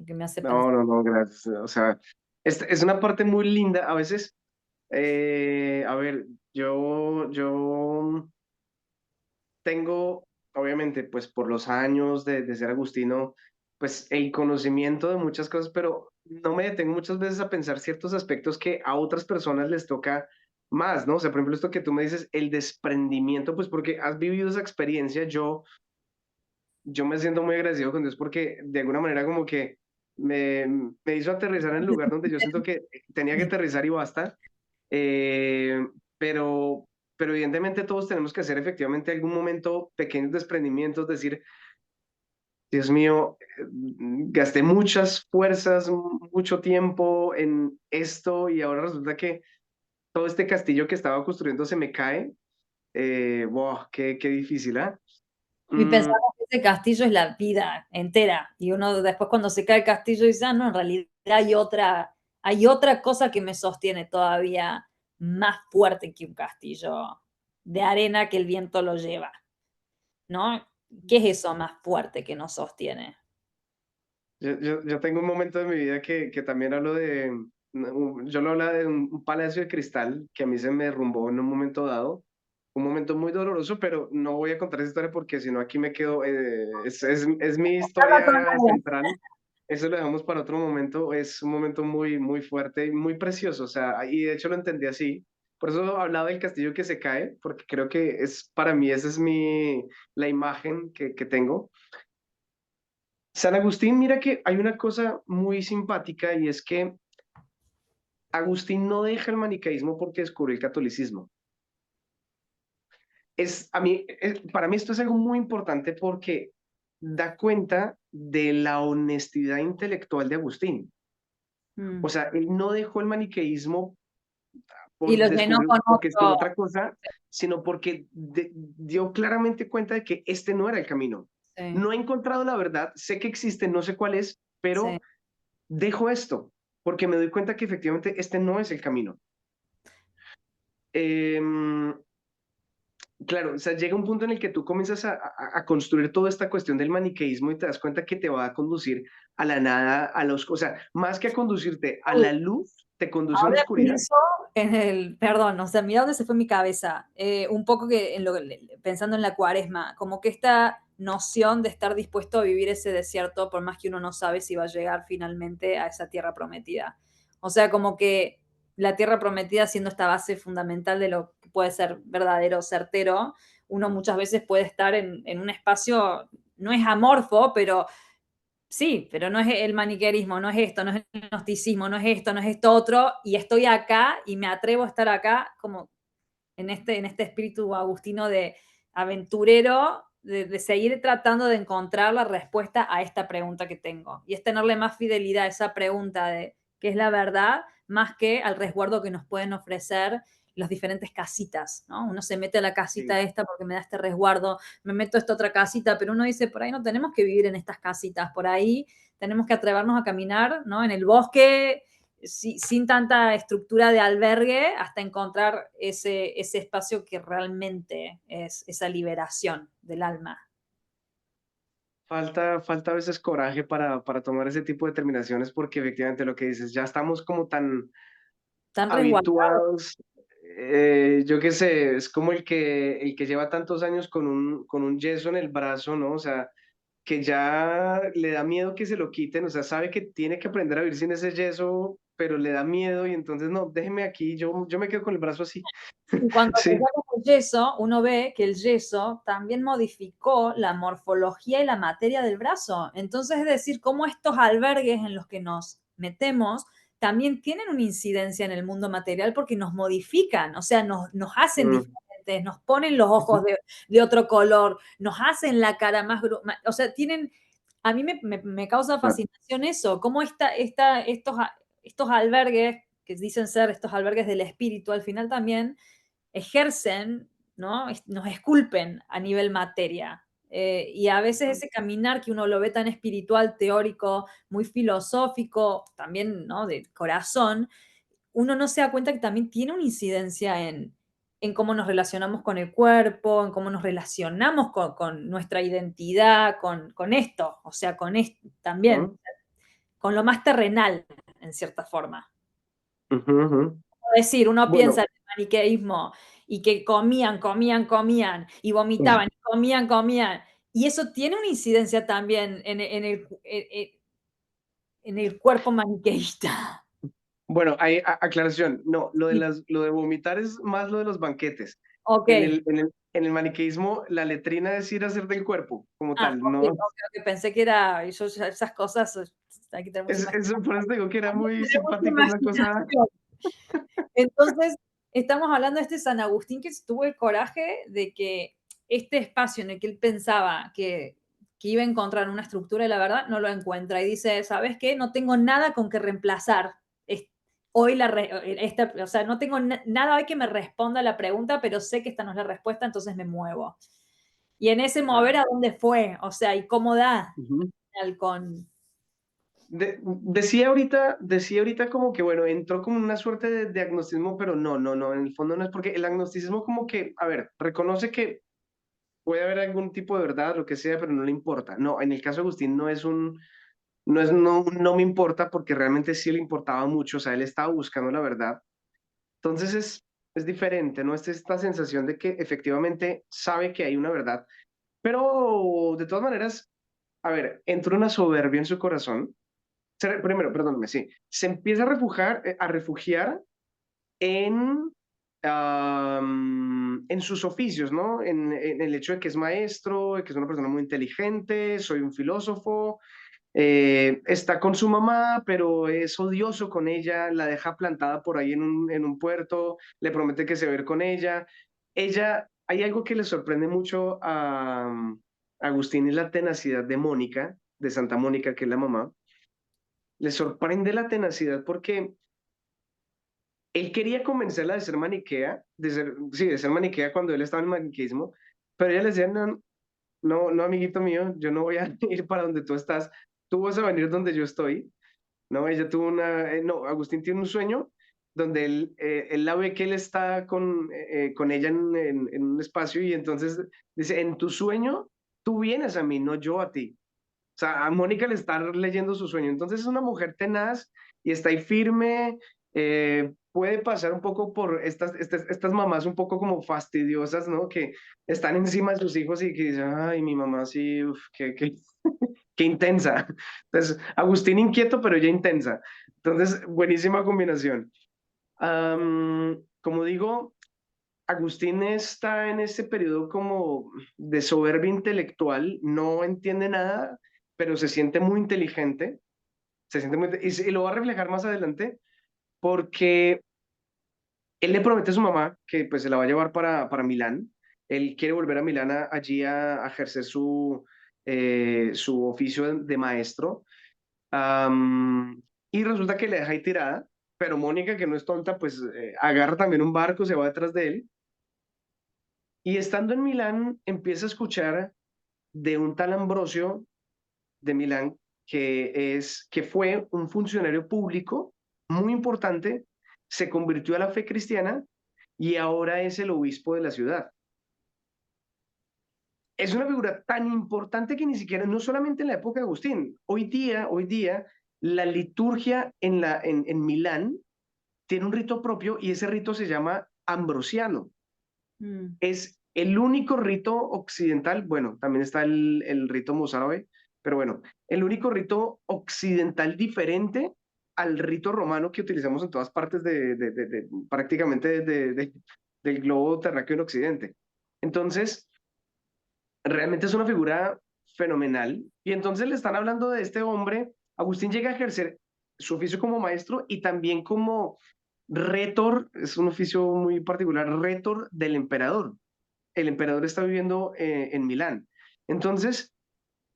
S1: que me hace pensar.
S2: No, no, no, gracias. O sea, es una parte muy linda. A veces, a ver, yo tengo, obviamente, pues por los años de ser agustino, pues el conocimiento de muchas cosas, pero no me detengo muchas veces a pensar ciertos aspectos que a otras personas les toca más, ¿no? O sea, por ejemplo, esto que tú me dices, el desprendimiento, pues porque has vivido esa experiencia, yo me siento muy agradecido con Dios porque de alguna manera como que me hizo aterrizar en el lugar donde yo siento que tenía que aterrizar y basta. Eh, pero, pero evidentemente todos tenemos que hacer efectivamente algún momento pequeños desprendimientos, decir, Dios mío, gasté muchas fuerzas, mucho tiempo en esto y ahora resulta que todo este castillo que estaba construyendo se me cae. Wow, qué difícil, ¿ah?
S1: Y
S2: Mm,
S1: pensamos que ese castillo es la vida entera. Y uno después cuando se cae el castillo dice, ah, no, en realidad hay otra cosa que me sostiene todavía más fuerte que un castillo de arena que el viento lo lleva, ¿no? ¿Qué es eso más fuerte que nos sostiene?
S2: yo tengo un momento de mi vida que también hablo de, yo lo hablo de un palacio de cristal que a mí se me derrumbó en un momento dado, un momento muy doloroso, pero no voy a contar esa historia porque si no aquí me quedo, es mi historia central, eso lo dejamos para otro momento, es un momento muy, muy fuerte y muy precioso, o sea, y de hecho lo entendí así, por eso hablaba del castillo que se cae, porque creo que es, para mí, esa es la imagen que tengo. San Agustín, mira que hay una cosa muy simpática y es que Agustín no deja el maniqueísmo porque descubrió el catolicismo. Para mí esto es algo muy importante porque da cuenta de la honestidad intelectual de Agustín. O
S1: Mm.
S2: sea, él no dejó el maniqueísmo
S1: Y
S2: por
S1: lo llenó
S2: descubrir,
S1: con
S2: porque descubrió
S1: otro.
S2: otra cosa, sino porque dio claramente cuenta de que este no era el camino.
S1: Sí,
S2: No he encontrado la verdad, sé que existe, no sé cuál es,
S1: sí.
S2: pero dejo esto porque me doy cuenta que efectivamente este no es el camino. Eh, claro, o sea, llega un punto en el que tú comienzas a construir toda esta cuestión del maniqueísmo y te das cuenta que te va a conducir a la nada, o sea, más que a conducirte a la luz, te conduce a una
S1: Ahora
S2: oscuridad.
S1: pienso en el, perdón, o sea, mira dónde se fue mi cabeza. Un poco que en pensando en la cuaresma, como que esta noción de estar dispuesto a vivir ese desierto, por más que uno no sabe si va a llegar finalmente a esa tierra prometida. O sea, como que la tierra prometida siendo esta base fundamental de lo que puede ser verdadero, certero, uno muchas veces puede estar en un espacio, no es amorfo, pero sí, pero no es el maniquerismo, no es esto, no es el gnosticismo, no es esto, no es esto otro, y estoy acá y me atrevo a estar acá como en este espíritu agustino de aventurero, de seguir tratando de encontrar la respuesta a esta pregunta que tengo. Y es tenerle más fidelidad a esa pregunta de qué es la verdad, más que al resguardo que nos pueden ofrecer las diferentes casitas, ¿no? Uno se mete a la
S2: Sí,
S1: casita esta porque me da este resguardo, me meto a esta otra casita, pero uno dice, por ahí no tenemos que vivir en estas casitas, por ahí tenemos que atrevernos a caminar, ¿no? En el bosque, sin tanta estructura de albergue hasta encontrar ese espacio que realmente es esa liberación del alma.
S2: falta a veces coraje para tomar ese tipo de determinaciones porque efectivamente lo que dices, ya estamos como tan
S1: Tan resguardados.
S2: habituados, yo qué sé, es como el que lleva tantos años con un yeso en el brazo, ¿no? O sea, que ya le da miedo que se lo quiten, o sea, sabe que tiene que aprender a vivir sin ese yeso, pero le da miedo y entonces no, déjeme aquí, yo me quedo con el brazo así.
S1: Y cuando se
S2: Sí.
S1: saca el yeso, uno ve que el yeso también modificó la morfología y la materia del brazo. Entonces, es decir, cómo estos albergues en los que nos metemos también tienen una incidencia en el mundo material porque nos modifican, o sea, nos hacen
S2: Mm,
S1: diferentes, nos ponen los ojos
S2: ujú,
S1: de otro color, nos hacen la cara más, o sea, tienen, a mí me causa
S2: claro.
S1: fascinación eso, cómo estos albergues, que dicen ser estos albergues del espíritu, al final también ejercen, ¿no? Nos esculpen a nivel materia. Y a veces ese caminar que uno lo ve tan espiritual, teórico, muy filosófico, también, ¿no? De corazón, uno no se da cuenta que también tiene una incidencia en cómo nos relacionamos con el cuerpo, en cómo nos relacionamos con nuestra identidad, con esto, o sea, con esto también,
S2: Ujú,
S1: con lo más terrenal, en cierta forma.
S2: ujú, ujú.
S1: Decir, uno piensa
S2: Bueno,
S1: en el maniqueísmo y que comían, comían, comían y
S2: mm,
S1: vomitaban, y comían, comían. Y eso tiene una incidencia también en el cuerpo maniqueísta.
S2: bueno, hay aclaración. No, lo de
S1: Sí,
S2: lo de vomitar es más lo de los banquetes.
S1: ok.
S2: En el maniqueísmo, la letrina es ir a hacer del cuerpo, como
S1: Ah,
S2: tal.
S1: ok,
S2: No,
S1: ok, ok. Pensé que era, yo esas cosas hay que tener mucha
S2: por eso
S1: imaginación.
S2: te digo que era
S1: Hay que
S2: muy
S1: tener mucha
S2: simpático una cosa.
S1: imaginación. Entonces, estamos hablando de este San Agustín que tuvo el coraje de que este espacio en el que él pensaba que iba a encontrar una estructura de la verdad, no lo encuentra. Y dice, ¿sabes qué? No tengo nada con que reemplazar hoy o sea, no tengo nada hoy que me responda a la pregunta, pero sé que esta no es la respuesta, entonces me muevo. Y en ese mover, ¿a dónde fue? O sea, ¿y cómo da
S2: Ujú.
S1: con...
S2: Decía ahorita como que, bueno, entró como una suerte de agnosticismo, pero no, no, no, en el fondo no es porque el agnosticismo como que, a ver, reconoce que puede haber algún tipo de verdad, lo que sea, pero no le importa. No, en el caso de Agustín no me importa porque realmente sí le importaba mucho, o sea, él estaba buscando la verdad. Entonces es diferente, ¿no? Es esta sensación de que efectivamente sabe que hay una verdad, pero de todas maneras, a ver, entra una soberbia en su corazón. Primero, perdóname, sí, se empieza a refugiar en, en sus oficios, ¿no? En el hecho de que es maestro, de que es una persona muy inteligente, soy un filósofo, está con su mamá, pero es odioso con ella, la deja plantada por ahí en un puerto, le promete que se va a ir con ella. Hay algo que le sorprende mucho a Agustín, es la tenacidad de Mónica, de Santa Mónica, que es la mamá. Le sorprende la tenacidad porque él quería convencerla de ser maniquea, sí, de ser maniquea cuando él estaba en el maniqueísmo, pero ella le decía, no, no, no, amiguito mío, yo no voy a ir para donde tú estás, tú vas a venir donde yo estoy. No, ella tuvo no, Agustín tiene un sueño donde él la ve que él está con ella en un espacio y entonces dice, en tu sueño, tú vienes a mí, no yo a ti. O sea, a Mónica le está leyendo su sueño. Entonces es una mujer tenaz y está ahí firme. Puede pasar un poco por estas mamás un poco como fastidiosas, ¿no? Que están encima de sus hijos y que dicen, ay, mi mamá sí, uf, qué intensa. Entonces, Agustín inquieto, pero ella intensa. Entonces, buenísima combinación. Como digo, Agustín está en este periodo como de soberbia intelectual, no entiende nada, pero se siente muy inteligente, y lo va a reflejar más adelante, porque él le promete a su mamá que pues se la va a llevar para Milán. Él quiere volver a Milán allí a ejercer su oficio de maestro. Y resulta que le deja ahí tirada, pero Mónica, que no es tonta, pues agarra también un barco, se va detrás de él. Y estando en Milán, empieza a escuchar de un tal Ambrosio de Milán, que fue un funcionario público muy importante, se convirtió a la fe cristiana y ahora es el obispo de la ciudad. es una figura tan importante que ni siquiera, no solamente en la época de Agustín, hoy día, la liturgia en Milán tiene un rito propio y ese rito se llama ambrosiano.
S1: Mm.
S2: Es el único rito occidental, bueno, también está el rito mozárabe, pero bueno, el único rito occidental diferente al rito romano que utilizamos en todas partes prácticamente del globo terráqueo en Occidente. Entonces, realmente es una figura fenomenal. Y entonces le están hablando de este hombre. Agustín llega a ejercer su oficio como maestro y también como rétor, es un oficio muy particular, rétor del emperador. El emperador está viviendo en Milán. Entonces,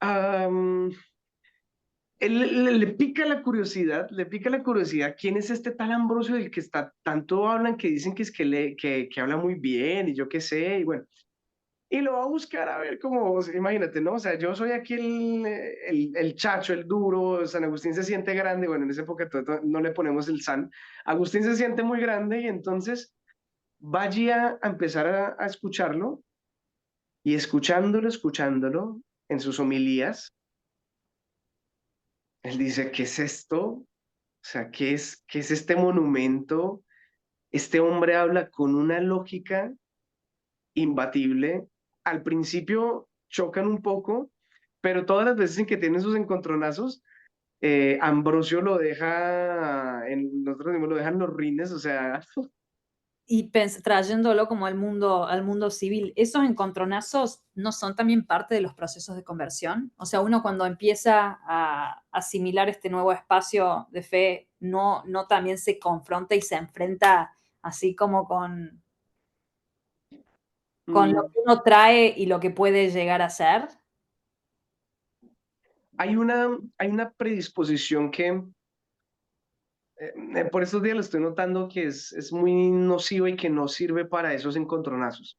S2: um, él le pica la curiosidad, le pica la curiosidad, ¿quién es este tal Ambrosio del que tanto hablan, que dicen que es que habla muy bien y yo qué sé, y bueno, y lo va a buscar a ver cómo, imagínate, ¿no? O sea, yo soy aquí el chacho, el duro, San Agustín se siente grande, bueno, en esa época no le ponemos el San, Agustín se siente muy grande y entonces vaya a empezar a escucharlo y escuchándolo en sus homilías, él dice, ¿qué es esto? O sea, qué es este monumento? Este hombre habla con una lógica imbatible. Al principio chocan un poco, pero todas las veces en que tienen sus encontronazos, Ambrosio lo deja, nosotros mismos lo dejan los rines, o sea,
S1: Y trayéndolo como al mundo civil, ¿esos encontronazos no son también parte de los procesos de conversión? O sea, uno cuando empieza a asimilar este nuevo espacio de fe, no también se confronta y se enfrenta así como con lo
S2: mm,
S1: que uno trae y lo que puede llegar a ser.
S2: hay una predisposición que por estos días lo estoy notando que es muy nociva y que no sirve para esos encontronazos.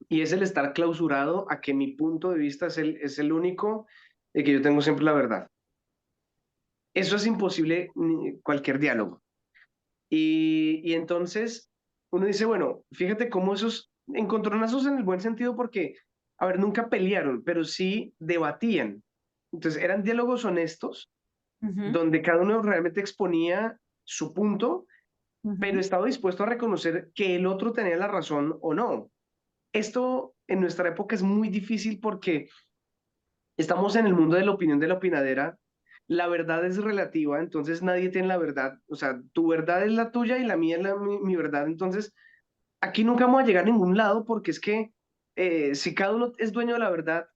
S2: Y es el estar clausurado a que mi punto de vista es el único y que yo tengo siempre la verdad. Eso es imposible cualquier diálogo. Y entonces uno dice, bueno, fíjate cómo esos encontronazos en el buen sentido porque, a ver, nunca pelearon, pero sí debatían. Entonces eran diálogos honestos
S1: Ujú,
S2: donde cada uno realmente exponía su punto, pero
S1: ujú.
S2: estaba dispuesto a reconocer que el otro tenía la razón o no. Esto en nuestra época es muy difícil porque estamos en el mundo de la opinión de la opinadera. La verdad es relativa, entonces nadie tiene la verdad. O sea, tu verdad es la tuya y la mía es mi verdad. Entonces, aquí nunca vamos a llegar a ningún lado porque es que si cada uno es dueño de la verdad,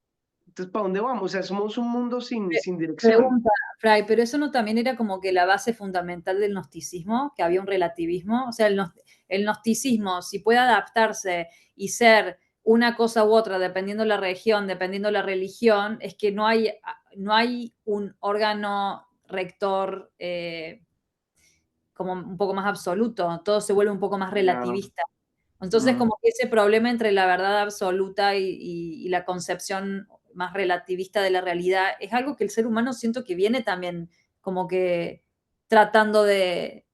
S2: entonces ¿para dónde vamos? O sea, somos un mundo sin dirección.
S1: Pregunta, Fray, pero eso no también era como que la base fundamental del gnosticismo, que había un relativismo. O sea, el gnosticismo, si puede adaptarse y ser una cosa u otra, dependiendo la región, dependiendo la religión, es que no hay un órgano rector como un poco más absoluto, todo se vuelve un poco más
S2: Ya,
S1: relativista. Entonces,
S2: mm.
S1: como que ese problema entre la verdad absoluta y la concepción más relativista de la realidad es algo que el ser humano siento que viene también como que tratando de...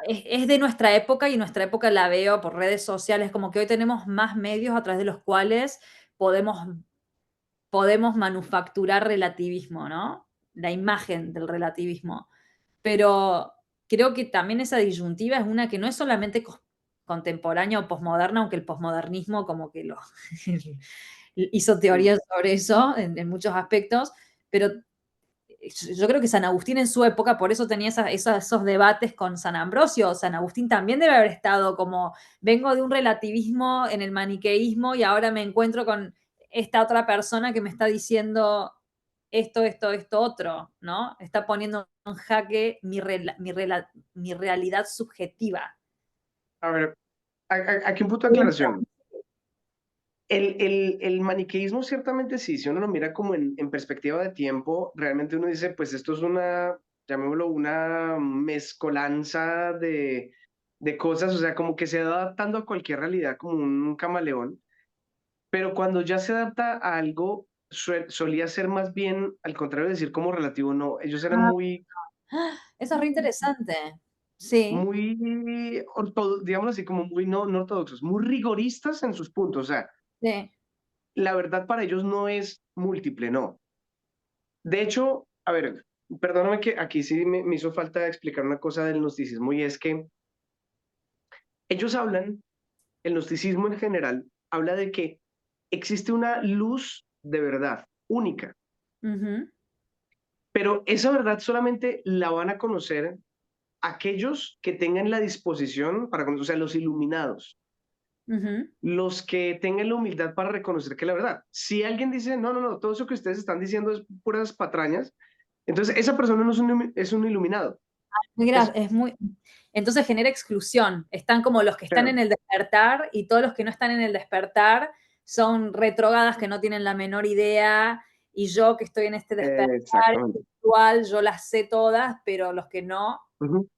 S1: Es de nuestra época y nuestra época la veo por redes sociales, como que hoy tenemos más medios a través de los cuales podemos, podemos manufacturar relativismo, ¿no? La imagen del relativismo. Pero creo que también esa disyuntiva es una que no es solamente contemporánea o posmoderna, aunque el posmodernismo como que lo hizo
S2: Mm.
S1: teorías sobre eso en muchos aspectos, pero yo creo que San Agustín en su época, por eso tenía esos debates con San Ambrosio. San Agustín también debe haber estado como, vengo de un relativismo en el maniqueísmo y ahora me encuentro con esta otra persona que me está diciendo esto, otro, ¿no? Está poniendo en jaque mi realidad subjetiva.
S2: A ver, aquí un punto de aclaración. El maniqueísmo ciertamente sí, si uno lo mira como en perspectiva de tiempo, realmente uno dice, pues esto es una, llamémoslo, una mezcolanza de cosas, o sea, como que se va adaptando a cualquier realidad como un camaleón, pero cuando ya se adapta a algo, solía ser más bien, al contrario de decir como relativo, no, ellos eran
S1: Ah, eso es re interesante. Sí.
S2: muy, digámoslo así, como muy no ortodoxos, muy rigoristas en sus puntos, o sea,
S1: Sí.
S2: La verdad para ellos no es múltiple, no. De hecho, a ver, perdóname que aquí sí me hizo falta explicar una cosa del gnosticismo y es que ellos hablan, el gnosticismo en general, habla de que existe una luz de verdad única,
S1: Ujú,
S2: pero esa verdad solamente la van a conocer aquellos que tengan la disposición para conocer, o sea, los iluminados,
S1: ujú.
S2: los que tengan la humildad para reconocer que la verdad. Si alguien dice, no, no, no, todo eso que ustedes están diciendo es puras patrañas, entonces esa persona no es un iluminado.
S1: Mira,
S2: Es,
S1: es muy. Entonces genera exclusión. Están como los que están en
S2: claro,
S1: el despertar y todos los que no están en el despertar son retrógadas que no tienen la menor idea. Y yo que estoy en este despertar
S2: exactamente.
S1: espiritual, yo las sé todas, pero los que no.
S2: Ujú.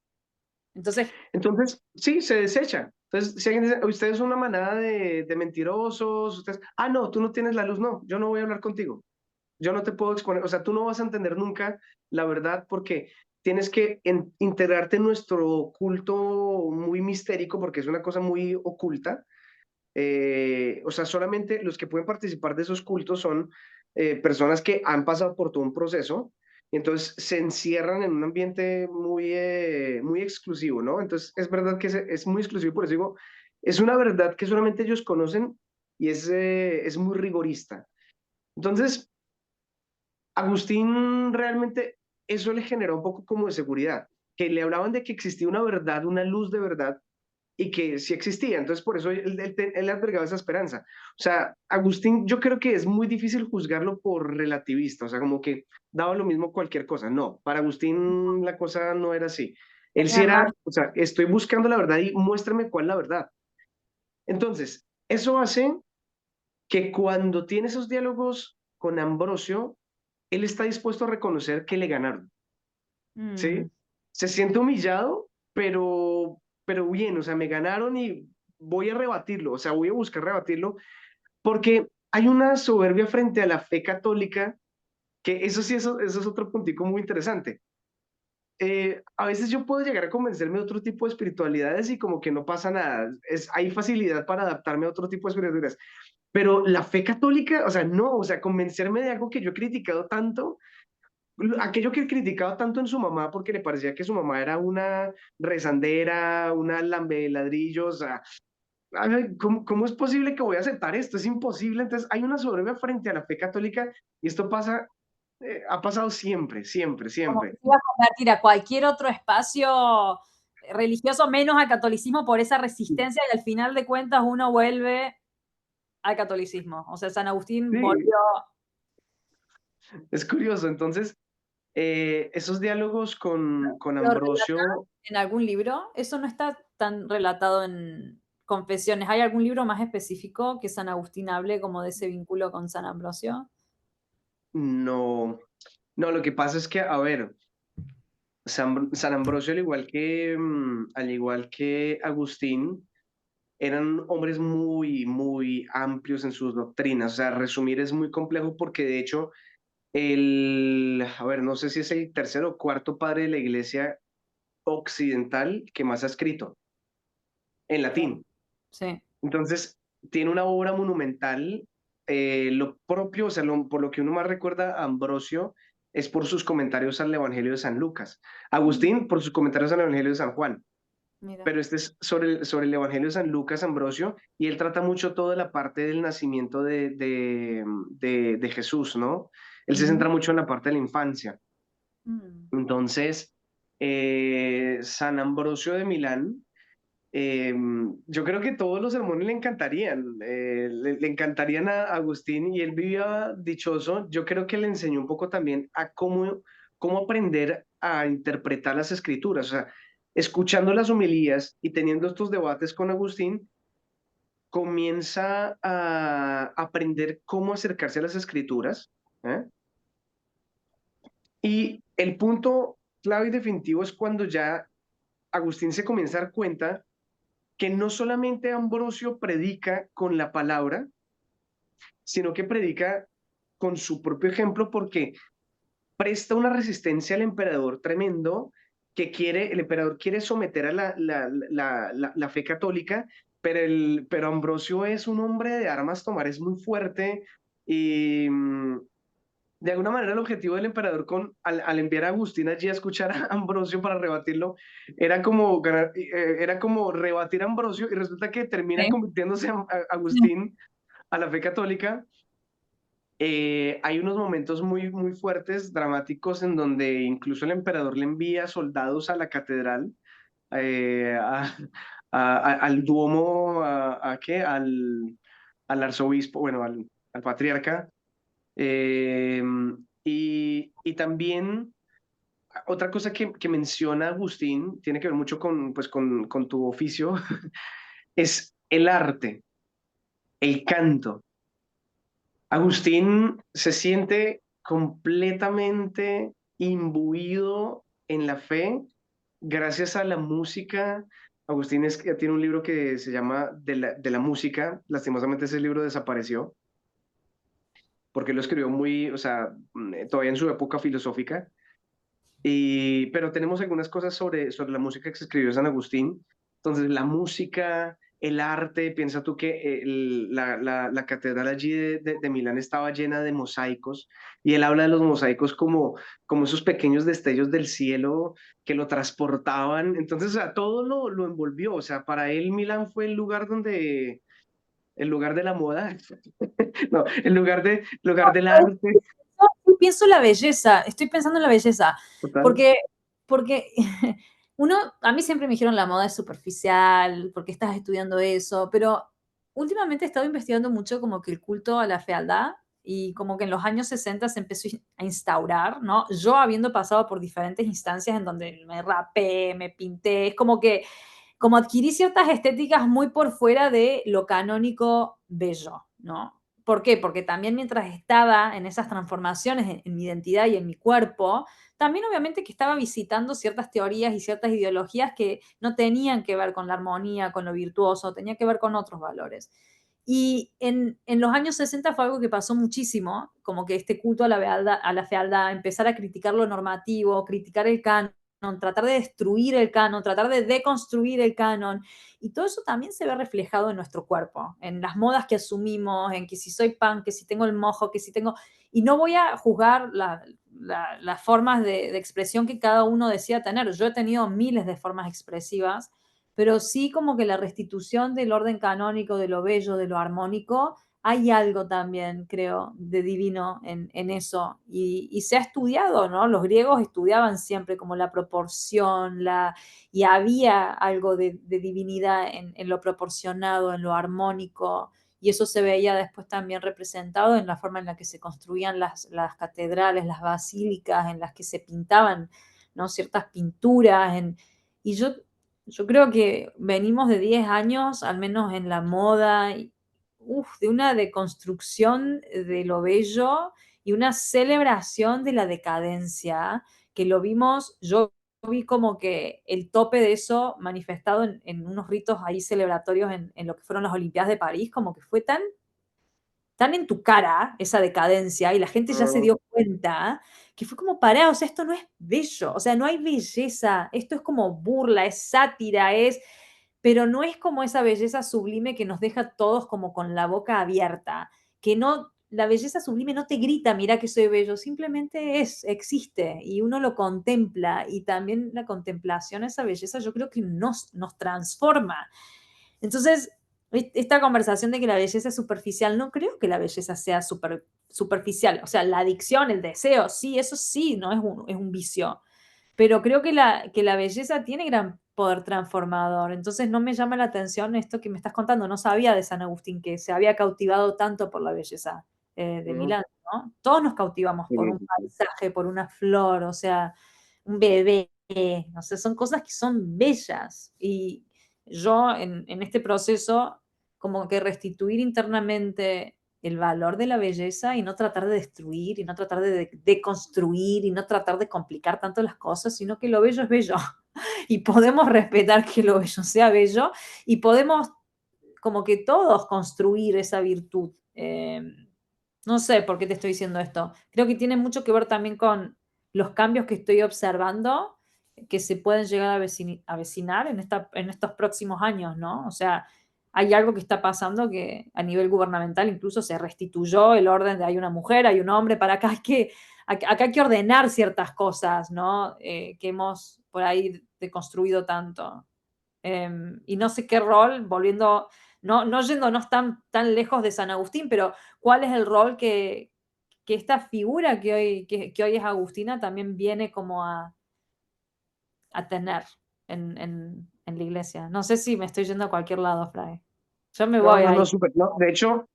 S1: Entonces,
S2: Entonces, sí, se desecha. Entonces, si alguien dice, usted es una manada de mentirosos, ustedes, ah, no, tú no tienes la luz, no, yo no voy a hablar contigo. Yo no te puedo exponer, o sea, tú no vas a entender nunca la verdad porque tienes que integrarte en nuestro culto muy mistérico porque es una cosa muy oculta. O sea, solamente los que pueden participar de esos cultos son personas que han pasado por todo un proceso y entonces se encierran en un ambiente muy exclusivo, ¿no? Entonces, es verdad que es muy exclusivo, por eso digo, es una verdad que solamente ellos conocen y es muy rigorista. Entonces, Agustín realmente eso le generó un poco como de seguridad, que le hablaban de que existía una verdad, una luz de verdad, y que sí existía. Entonces, por eso él albergaba esa esperanza. O sea, Agustín, yo creo que es muy difícil juzgarlo por relativista, o sea, como que daba lo mismo cualquier cosa. No, para Agustín la cosa no era así. Él sí
S1: tenía más.
S2: era, o sea, estoy buscando la verdad y muéstrame cuál es la verdad. Entonces, eso hace que cuando tiene esos diálogos con Ambrosio, él está dispuesto a reconocer que le ganaron, ¿sí?
S1: Mm,
S2: Se siente humillado, pero bien, o sea, me ganaron y voy a rebatirlo, o sea, voy a buscar rebatirlo, porque hay una soberbia frente a la fe católica, que eso sí, eso es otro puntico muy interesante. A veces yo puedo llegar a convencerme de otro tipo de espiritualidades y como que no pasa nada, hay facilidad para adaptarme a otro tipo de espiritualidades, pero la fe católica, o sea, no, o sea, convencerme de algo que yo he criticado tanto, aquello que criticaba tanto en su mamá porque le parecía que su mamá era una rezandera, una lambe ladrillos, o sea, ay, ¿cómo es posible que voy a aceptar esto? Es imposible. Entonces, hay una soberbia frente a la fe católica y esto pasa, ha pasado siempre, siempre,
S1: como
S2: siempre.
S1: que se iba a convertir a cualquier otro espacio religioso menos al catolicismo por esa resistencia y al final de cuentas uno vuelve al catolicismo. O sea, San Agustín
S2: Sí,
S1: volvió.
S2: es curioso. Entonces, esos diálogos con
S1: ¿Lo relata
S2: Ambrosio,
S1: en algún libro? Eso no está tan relatado en Confesiones. ¿Hay algún libro más específico que San Agustín hable como de ese vínculo con San Ambrosio?
S2: no, no, lo que pasa es que, a ver, San Ambrosio, al igual que Agustín, eran hombres muy, muy amplios en sus doctrinas. O sea, resumir es muy complejo porque de hecho, a ver, no sé si es el tercer o cuarto padre de la iglesia occidental que más ha escrito en latín.
S1: Sí.
S2: Entonces, tiene una obra monumental. Lo propio, o sea, por lo que uno más recuerda a Ambrosio es por sus comentarios al Evangelio de San Lucas.
S1: Mm,
S2: Agustín, por sus comentarios al Evangelio de San Juan.
S1: mira.
S2: Pero este es sobre el Evangelio de San Lucas Ambrosio, y él trata mucho toda la parte del nacimiento de Jesús, ¿no? Él se
S1: Ujú.
S2: centra mucho en la parte de la infancia.
S1: Mm.
S2: Entonces, San Ambrosio de Milán, eh, yo creo que todos los sermones le encantarían, le encantarían a Agustín y él vivía dichoso. Yo creo que le enseñó un poco también a cómo aprender a interpretar las escrituras. O sea, escuchando las homilías y teniendo estos debates con Agustín, comienza a aprender cómo acercarse a las escrituras. ¿Eh? Y el punto clave y definitivo es cuando ya Agustín se comienza a dar cuenta que no solamente Ambrosio predica con la palabra, sino que predica con su propio ejemplo porque presta una resistencia al emperador tremendo el emperador quiere someter a la fe católica pero Ambrosio es un hombre de armas tomar, es muy fuerte y de alguna manera el objetivo del emperador al enviar a Agustín allí a escuchar a Ambrosio para rebatirlo era como rebatir a Ambrosio y resulta que termina
S1: Sí.
S2: convirtiéndose Agustín a la fe católica. Hay unos momentos muy, muy fuertes, dramáticos, en donde incluso el emperador le envía soldados a la catedral, eh, a- al Duomo, ¿a qué? Al arzobispo, bueno, al patriarca. Eh, y también otra cosa que menciona Agustín, tiene que ver mucho con, pues, con tu oficio, es el arte, el canto. Agustín se siente completamente imbuido en la fe gracias a la música. Agustín tiene un libro que se llama de la música. Lastimosamente ese libro desapareció porque lo escribió muy, o sea, todavía en su época filosófica. Pero tenemos algunas cosas sobre la música que se escribió San Agustín. Entonces, la música, el arte, piensa tú que la catedral allí de Milán estaba llena de mosaicos y él habla de los mosaicos como esos pequeños destellos del cielo que lo transportaban. Entonces, o sea, todo lo envolvió. O sea, para él Milán fue el lugar de la moda, no, el lugar del arte.
S1: Yo pienso la belleza, estoy pensando en la belleza,
S2: Total.
S1: porque, porque uno, a mí siempre me dijeron la moda es superficial, porque estás estudiando eso, pero últimamente he estado investigando mucho como que el culto a la fealdad y como que en los años 60 se empezó a instaurar, ¿no? Yo habiendo pasado por diferentes instancias en donde me rapé, me pinté, es como que como adquirí ciertas estéticas muy por fuera de lo canónico bello, ¿no? ¿Por qué? Porque también mientras estaba en esas transformaciones en mi identidad y en mi cuerpo, también obviamente que estaba visitando ciertas teorías y ciertas ideologías que no tenían que ver con la armonía, con lo virtuoso, tenía que ver con otros valores. Y en los años 60 fue algo que pasó muchísimo, como que este culto a la fealdad, empezar a criticar lo normativo, criticar el canon, tratar de destruir el canon, tratar de deconstruir el canon. Y todo eso también se ve reflejado en nuestro cuerpo, en las modas que asumimos, en que si soy pan, que si tengo el mojo, que si tengo... Y no voy a juzgar las formas de expresión que cada uno decida tener. Yo he tenido miles de formas expresivas, pero sí como que la restitución del orden canónico, de lo bello, de lo armónico, hay algo también, creo, de divino en eso. Y se ha estudiado, ¿no? Los griegos estudiaban siempre como la proporción, y había algo de divinidad en lo proporcionado, en lo armónico, y eso se veía después también representado en la forma en la que se construían las catedrales, las basílicas, en las que se pintaban, ¿no? Ciertas pinturas. Y yo creo que venimos de 10 años, al menos en la moda, de una deconstrucción de lo bello y una celebración de la decadencia, que lo vimos, yo vi como que el tope de eso manifestado en unos ritos ahí celebratorios en lo que fueron las Olimpiadas de París, como que fue tan en tu cara esa decadencia y la gente ya se
S2: Mm,
S1: dio cuenta que fue como pará, o sea, esto no es bello, o sea, no hay belleza, esto es como burla, es sátira, pero no es como esa belleza sublime que nos deja todos como con la boca abierta, que no, la belleza sublime no te grita, mira que soy bello, simplemente existe y uno lo contempla y también la contemplación, esa belleza, yo creo que nos transforma. Entonces, esta conversación de que la belleza es superficial, no creo que la belleza sea superficial. O sea, la adicción, el deseo, sí, eso sí, no es un vicio. Pero creo que la belleza tiene gran poder transformador. Entonces no me llama la atención esto que me estás contando. No sabía de San Agustín que se había cautivado tanto por la belleza de
S2: mm,
S1: Milán, ¿no? Todos nos cautivamos
S2: sí,
S1: por un
S2: sí, sí.
S1: paisaje, por una flor, o sea, un bebé. No sé, son cosas que son bellas. Y yo en este proceso, como que restituir internamente el valor de la belleza y no tratar de destruir y no tratar de construir y no tratar de complicar tanto las cosas, sino que lo bello es bello y podemos respetar que lo bello sea bello y podemos como que todos construir esa virtud. No sé por qué te estoy diciendo esto. Creo que tiene mucho que ver también con los cambios que estoy observando que se pueden llegar a avecinar en estos próximos años, ¿no? O sea, hay algo que está pasando que a nivel gubernamental incluso se restituyó el orden de hay una mujer, hay un hombre, para acá hay que, acá hay que ordenar ciertas cosas, ¿no? Que hemos por ahí deconstruido tanto. Y no sé qué rol, volviendo, no yéndonos tan lejos de San Agustín, pero cuál es el rol que esta figura que hoy es Agustina también viene como a tener en la iglesia. No sé si me estoy yendo a cualquier lado, Fray. Yo me
S2: No,
S1: voy
S2: no, no,
S1: ahí.
S2: súper. No, de hecho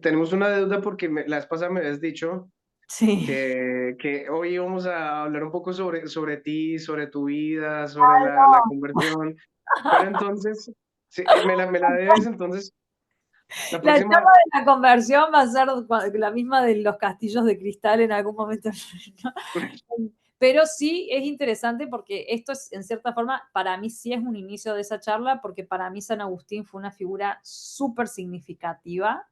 S2: tenemos una deuda porque la vez pasada me habías dicho
S1: Sí.
S2: que hoy íbamos a hablar un poco sobre ti, sobre tu vida, sobre la conversión. Pero entonces, sí, me la debes, entonces la
S1: La
S2: próxima.
S1: etapa de la conversión va a ser la misma de los castillos de cristal en algún momento. ¿No? Pero sí es interesante porque esto es, en cierta forma, para mí sí es un inicio de esa charla, porque para mí San Agustín fue una figura súper significativa.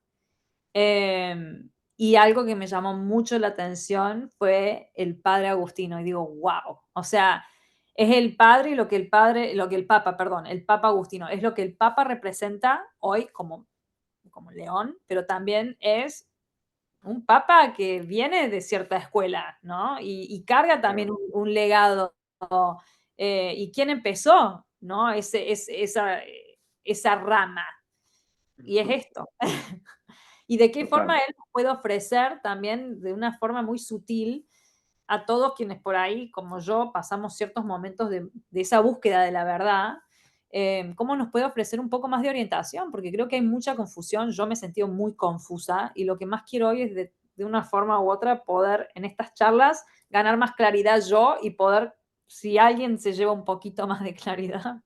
S1: Y algo que me llamó mucho la atención fue el padre Agustino. Y digo, wow. O sea, es el padre y lo que el papa, perdón, el papa Agustino, es lo que el papa representa hoy como León, pero también es un papa que viene de cierta escuela, ¿no? Y carga también un legado. ¿Y quién empezó? ¿No? Esa rama. Y es esto. ¿Y de qué
S2: Total.
S1: forma él nos puede ofrecer también de una forma muy sutil a todos quienes por ahí, como yo, pasamos ciertos momentos de esa búsqueda de la verdad? ¿Cómo nos puede ofrecer un poco más de orientación? Porque creo que hay mucha confusión, yo me he sentido muy confusa y lo que más quiero hoy es de una forma u otra poder en estas charlas ganar más claridad yo y poder, si alguien se lleva un poquito más de claridad,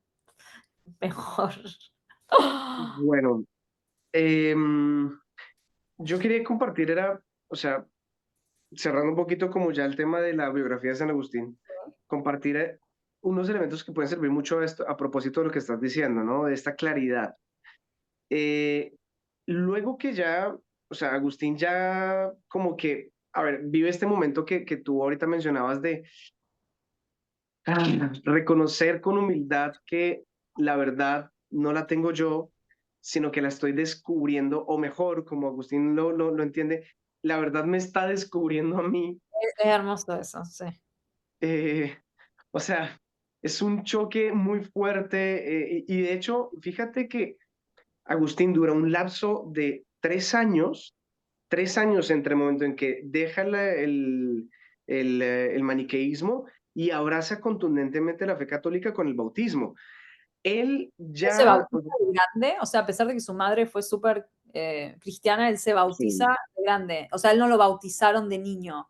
S1: mejor.
S2: Bueno, em, yo quería compartir, o sea, cerrando un poquito como ya el tema de la biografía de San Agustín, compartir unos elementos que pueden servir mucho a esto, a propósito de lo que estás diciendo, ¿no? De esta claridad. Eh, luego que ya, o sea, Agustín ya como que, a ver, vive este momento que tú ahorita mencionabas de reconocer con humildad que la verdad no la tengo yo, sino que la estoy descubriendo, o mejor, como Agustín lo entiende, la verdad me está descubriendo a mí.
S1: Es hermoso eso, sí.
S2: eh, o sea, es un choque muy fuerte y de hecho, fíjate que Agustín dura un lapso de 3 años entre el momento en que deja el maniqueísmo y abraza contundentemente la fe católica con el bautismo. Él
S1: Él se
S2: ya,
S1: bautiza de grande, o sea, a pesar de que su madre fue súper cristiana, él se bautiza
S2: sí.
S1: de grande. O sea, él no lo bautizaron de niño.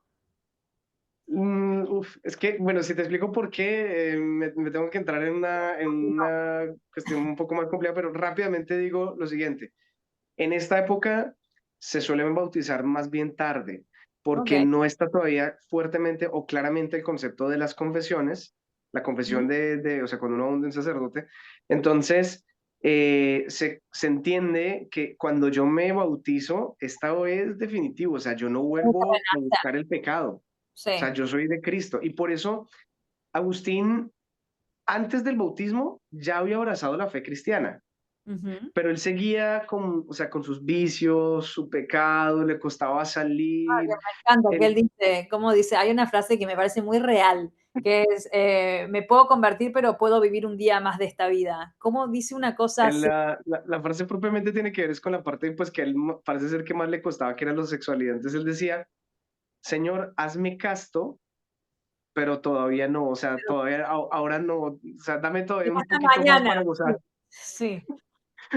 S2: Es que, bueno, si te explico por qué, me tengo que entrar en una cuestión un poco más compleja, pero rápidamente digo lo siguiente. En esta época se suelen bautizar más bien tarde,
S1: Ok.
S2: porque no está todavía fuertemente o claramente el concepto de las confesiones, la confesión o sea, cuando uno va a un sacerdote. Entonces, se entiende que cuando yo me bautizo, esta es definitivo, o sea, yo no vuelvo a buscar el pecado, o sea,
S1: Sí.
S2: yo soy de Cristo. Y por eso Agustín, antes del bautismo, ya había abrazado la fe cristiana,
S1: Ujú.
S2: pero él seguía con, o sea, con sus vicios, su pecado, le costaba salir.
S1: Me encanta que él
S2: Él,
S1: dice, como dice, hay una frase que me parece muy real, que es, me puedo convertir, pero puedo vivir un día más de esta vida. ¿Cómo dice una cosa
S2: él
S1: así?
S2: la frase propiamente tiene que ver es con la parte pues, que a él parece ser que más le costaba, que era la sexualidad. Entonces él decía, Señor, hazme casto, pero todavía no, o sea, todavía ahora no, o sea, dame todavía un
S1: Hasta
S2: poquito más
S1: mañana.
S2: para
S1: Sí.
S2: gozar.
S1: Sí.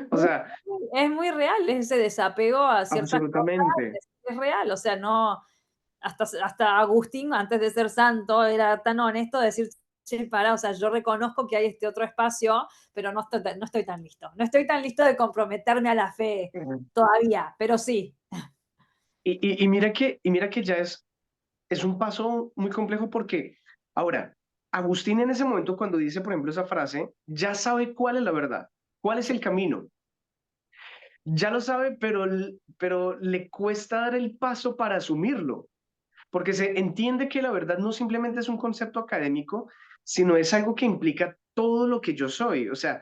S2: O sea,
S1: Es muy real ese desapego a ciertas cosas,
S2: absolutamente.
S1: es real, o sea, no, hasta Agustín, antes de ser santo, era tan honesto de decir, che, para, o sea, yo reconozco que hay este otro espacio, pero no estoy tan listo. No estoy tan listo de comprometerme a la fe todavía, pero sí.
S2: Y mira que ya es un paso muy complejo porque ahora, Agustín en ese momento cuando dice, por ejemplo, esa frase, ya sabe cuál es la verdad, cuál es
S1: Sí.
S2: el camino. Ya lo sabe, pero le cuesta dar el paso para asumirlo, porque se entiende que la verdad no simplemente es un concepto académico, sino es algo que implica todo lo que yo soy. O sea,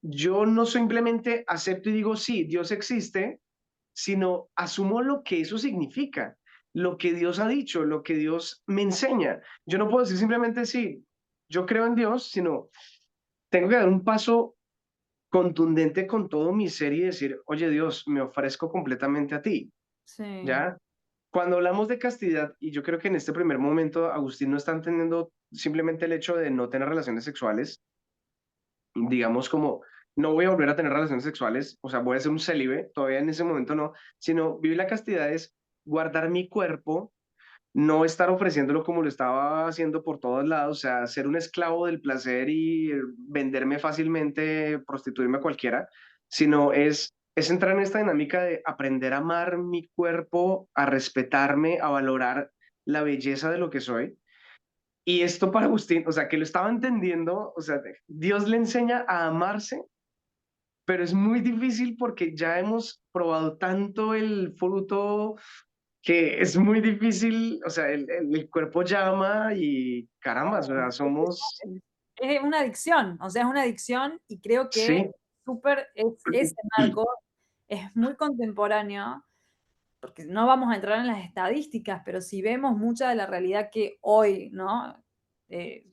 S2: yo no simplemente acepto y digo, sí, Dios existe, sino asumo lo que eso significa, lo que Dios ha dicho, lo que Dios me enseña. Yo no puedo decir simplemente, sí, yo creo en Dios, sino tengo que dar un paso contundente con todo mi ser y decir, oye Dios, me ofrezco completamente a ti,
S1: Sí,
S2: ¿ya? Cuando hablamos de castidad, y yo creo que en este primer momento Agustín no está entendiendo simplemente el hecho de no tener relaciones sexuales, digamos como, no voy a volver a tener relaciones sexuales, o sea, voy a ser un célibe, todavía en ese momento no, sino vivir la castidad es guardar mi cuerpo, no estar ofreciéndolo como lo estaba haciendo por todos lados, o sea, ser un esclavo del placer y venderme fácilmente, prostituirme a cualquiera, sino es entrar en esta dinámica de aprender a amar mi cuerpo, a respetarme, a valorar la belleza de lo que soy. Y esto para Agustín, o sea, que lo estaba entendiendo, o sea, Dios le enseña a amarse, pero es muy difícil porque ya hemos probado tanto el fruto que es muy difícil, o sea, el cuerpo llama y caramba, o sea, somos,
S1: es una adicción, o sea, es una adicción y creo que
S2: sí,
S1: súper ese marco es muy contemporáneo, porque no vamos a entrar en las estadísticas, pero si vemos mucha de la realidad que hoy, ¿no? Eh,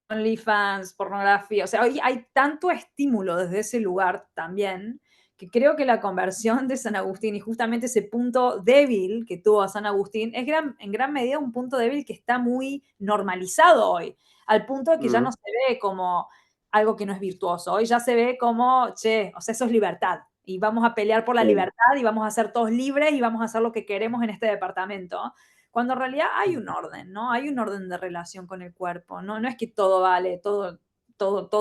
S1: OnlyFans, pornografía, o sea, hoy hay tanto estímulo desde ese lugar también, que creo que la conversión de San Agustín y justamente ese punto débil que tuvo a San Agustín es en gran medida un punto débil que está muy normalizado hoy, al punto de que ya
S2: mm,
S1: no se ve como algo que no es virtuoso, hoy ya se ve como, che, o sea, eso es libertad y vamos a pelear por la
S2: sí.
S1: libertad y vamos a ser todos libres y vamos a hacer lo que queremos en este departamento, cuando en realidad hay un orden, ¿no? Hay un orden de relación con el cuerpo, ¿no? No es que todo vale, todo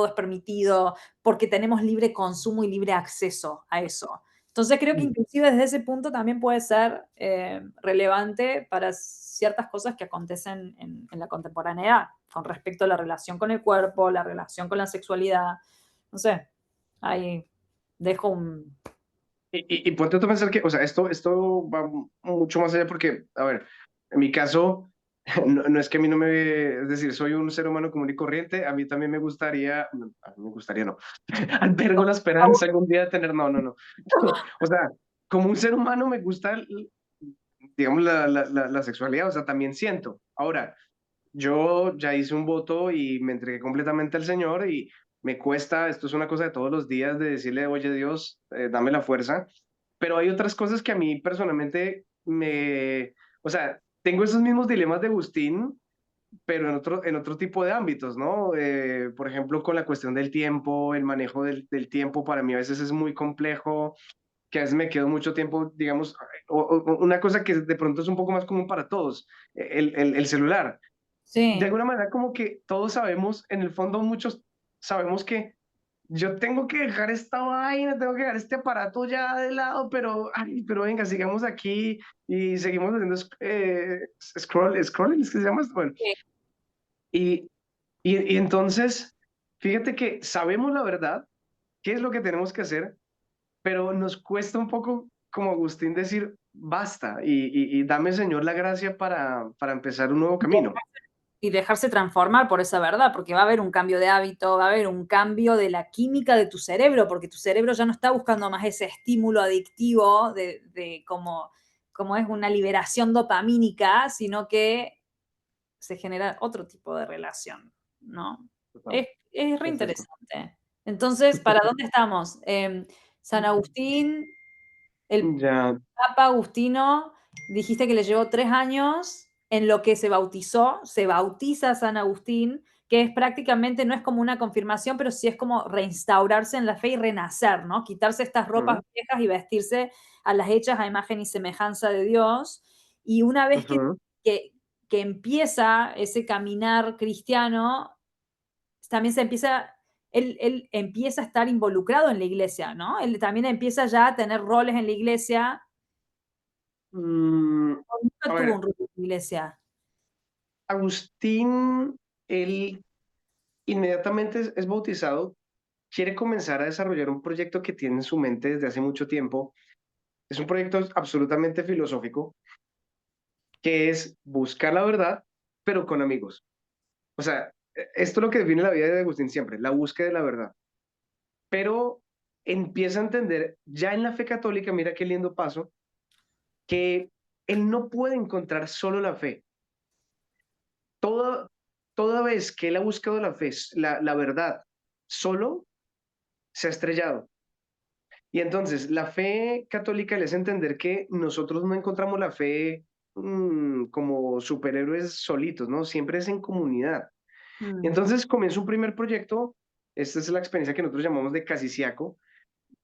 S1: es permitido, porque tenemos libre consumo y libre acceso a eso. Entonces creo que inclusive desde ese punto también puede ser relevante para ciertas cosas que acontecen en la contemporaneidad, con respecto a la relación con el cuerpo, la relación con la sexualidad. No sé, ahí dejo un...
S2: Y ponte tú a pensar que, o sea, esto va mucho más allá porque, a ver, en mi caso, no es que a mí no me, es decir, soy un ser humano común y corriente, a mí también me gustaría, no, a mí me gustaría, no, albergo la esperanza algún día de tener, no, no, no, o sea, como un ser humano me gusta, digamos, la sexualidad, o sea, también siento. Ahora, yo ya hice un voto y me entregué completamente al Señor y me cuesta, esto es una cosa de todos los días de decirle, oye Dios, dame la fuerza, pero hay otras cosas que a mí personalmente o sea, tengo esos mismos dilemas de Agustín, pero en otro tipo de ámbitos, ¿no? Por ejemplo, con la cuestión del tiempo, el manejo del tiempo para mí a veces es muy complejo, que a veces me quedo mucho tiempo, digamos, una cosa que de pronto es un poco más común para todos, el celular. De
S1: Sí,
S2: alguna manera como que todos sabemos, en el fondo muchos sabemos que yo tengo que dejar esta vaina, tengo que dejar este aparato ya de lado, pero, ay, pero venga, sigamos aquí y seguimos haciendo scrolling, ¿es que se llama? Bueno,
S1: sí.
S2: y, y entonces, fíjate que sabemos la verdad, qué es lo que tenemos que hacer, pero nos cuesta un poco, como Agustín, decir basta y dame, Señor, la gracia para empezar un nuevo camino.
S1: Y dejarse transformar por esa verdad, porque va a haber un cambio de hábito, va a haber un cambio de la química de tu cerebro, porque tu cerebro ya no está buscando más ese estímulo adictivo de como es una liberación dopamínica, sino que se genera otro tipo de relación, ¿no?
S2: Total,
S1: Es re
S2: perfecto.
S1: interesante. Entonces, ¿para dónde estamos? San Agustín, el
S2: Ya,
S1: Papa Agustino, dijiste que le llevó 3 años en lo que se bautiza San Agustín, que es prácticamente, no es como una confirmación, pero sí es como reinstaurarse en la fe y renacer, ¿no? Quitarse estas ropas
S2: ujú,
S1: viejas y vestirse a las hechas a imagen y semejanza de Dios. Y una vez
S2: ujú.
S1: que, que empieza ese caminar cristiano, también él empieza a estar involucrado en la iglesia, ¿no? Él también empieza ya a tener roles en la iglesia.
S2: Mm, a
S1: Nunca tuvo un
S2: ver,
S1: rol en la iglesia.
S2: Agustín, él inmediatamente es bautizado, quiere comenzar a desarrollar un proyecto que tiene en su mente desde hace mucho tiempo. Es un proyecto absolutamente filosófico, que es buscar la verdad, pero con amigos. O sea, esto es lo que define la vida de Agustín siempre, la búsqueda de la verdad. pero empieza a entender, ya en la fe católica, mira qué lindo paso, que él no puede encontrar solo la fe. Toda, toda vez que él ha buscado la fe, la verdad, solo se ha estrellado. Y entonces la fe católica le hace entender que nosotros no encontramos la fe como superhéroes solitos, ¿no? Siempre es en comunidad. Y
S1: Mm.
S2: entonces comienza un primer proyecto, esta es la experiencia que nosotros llamamos de Casiciaco,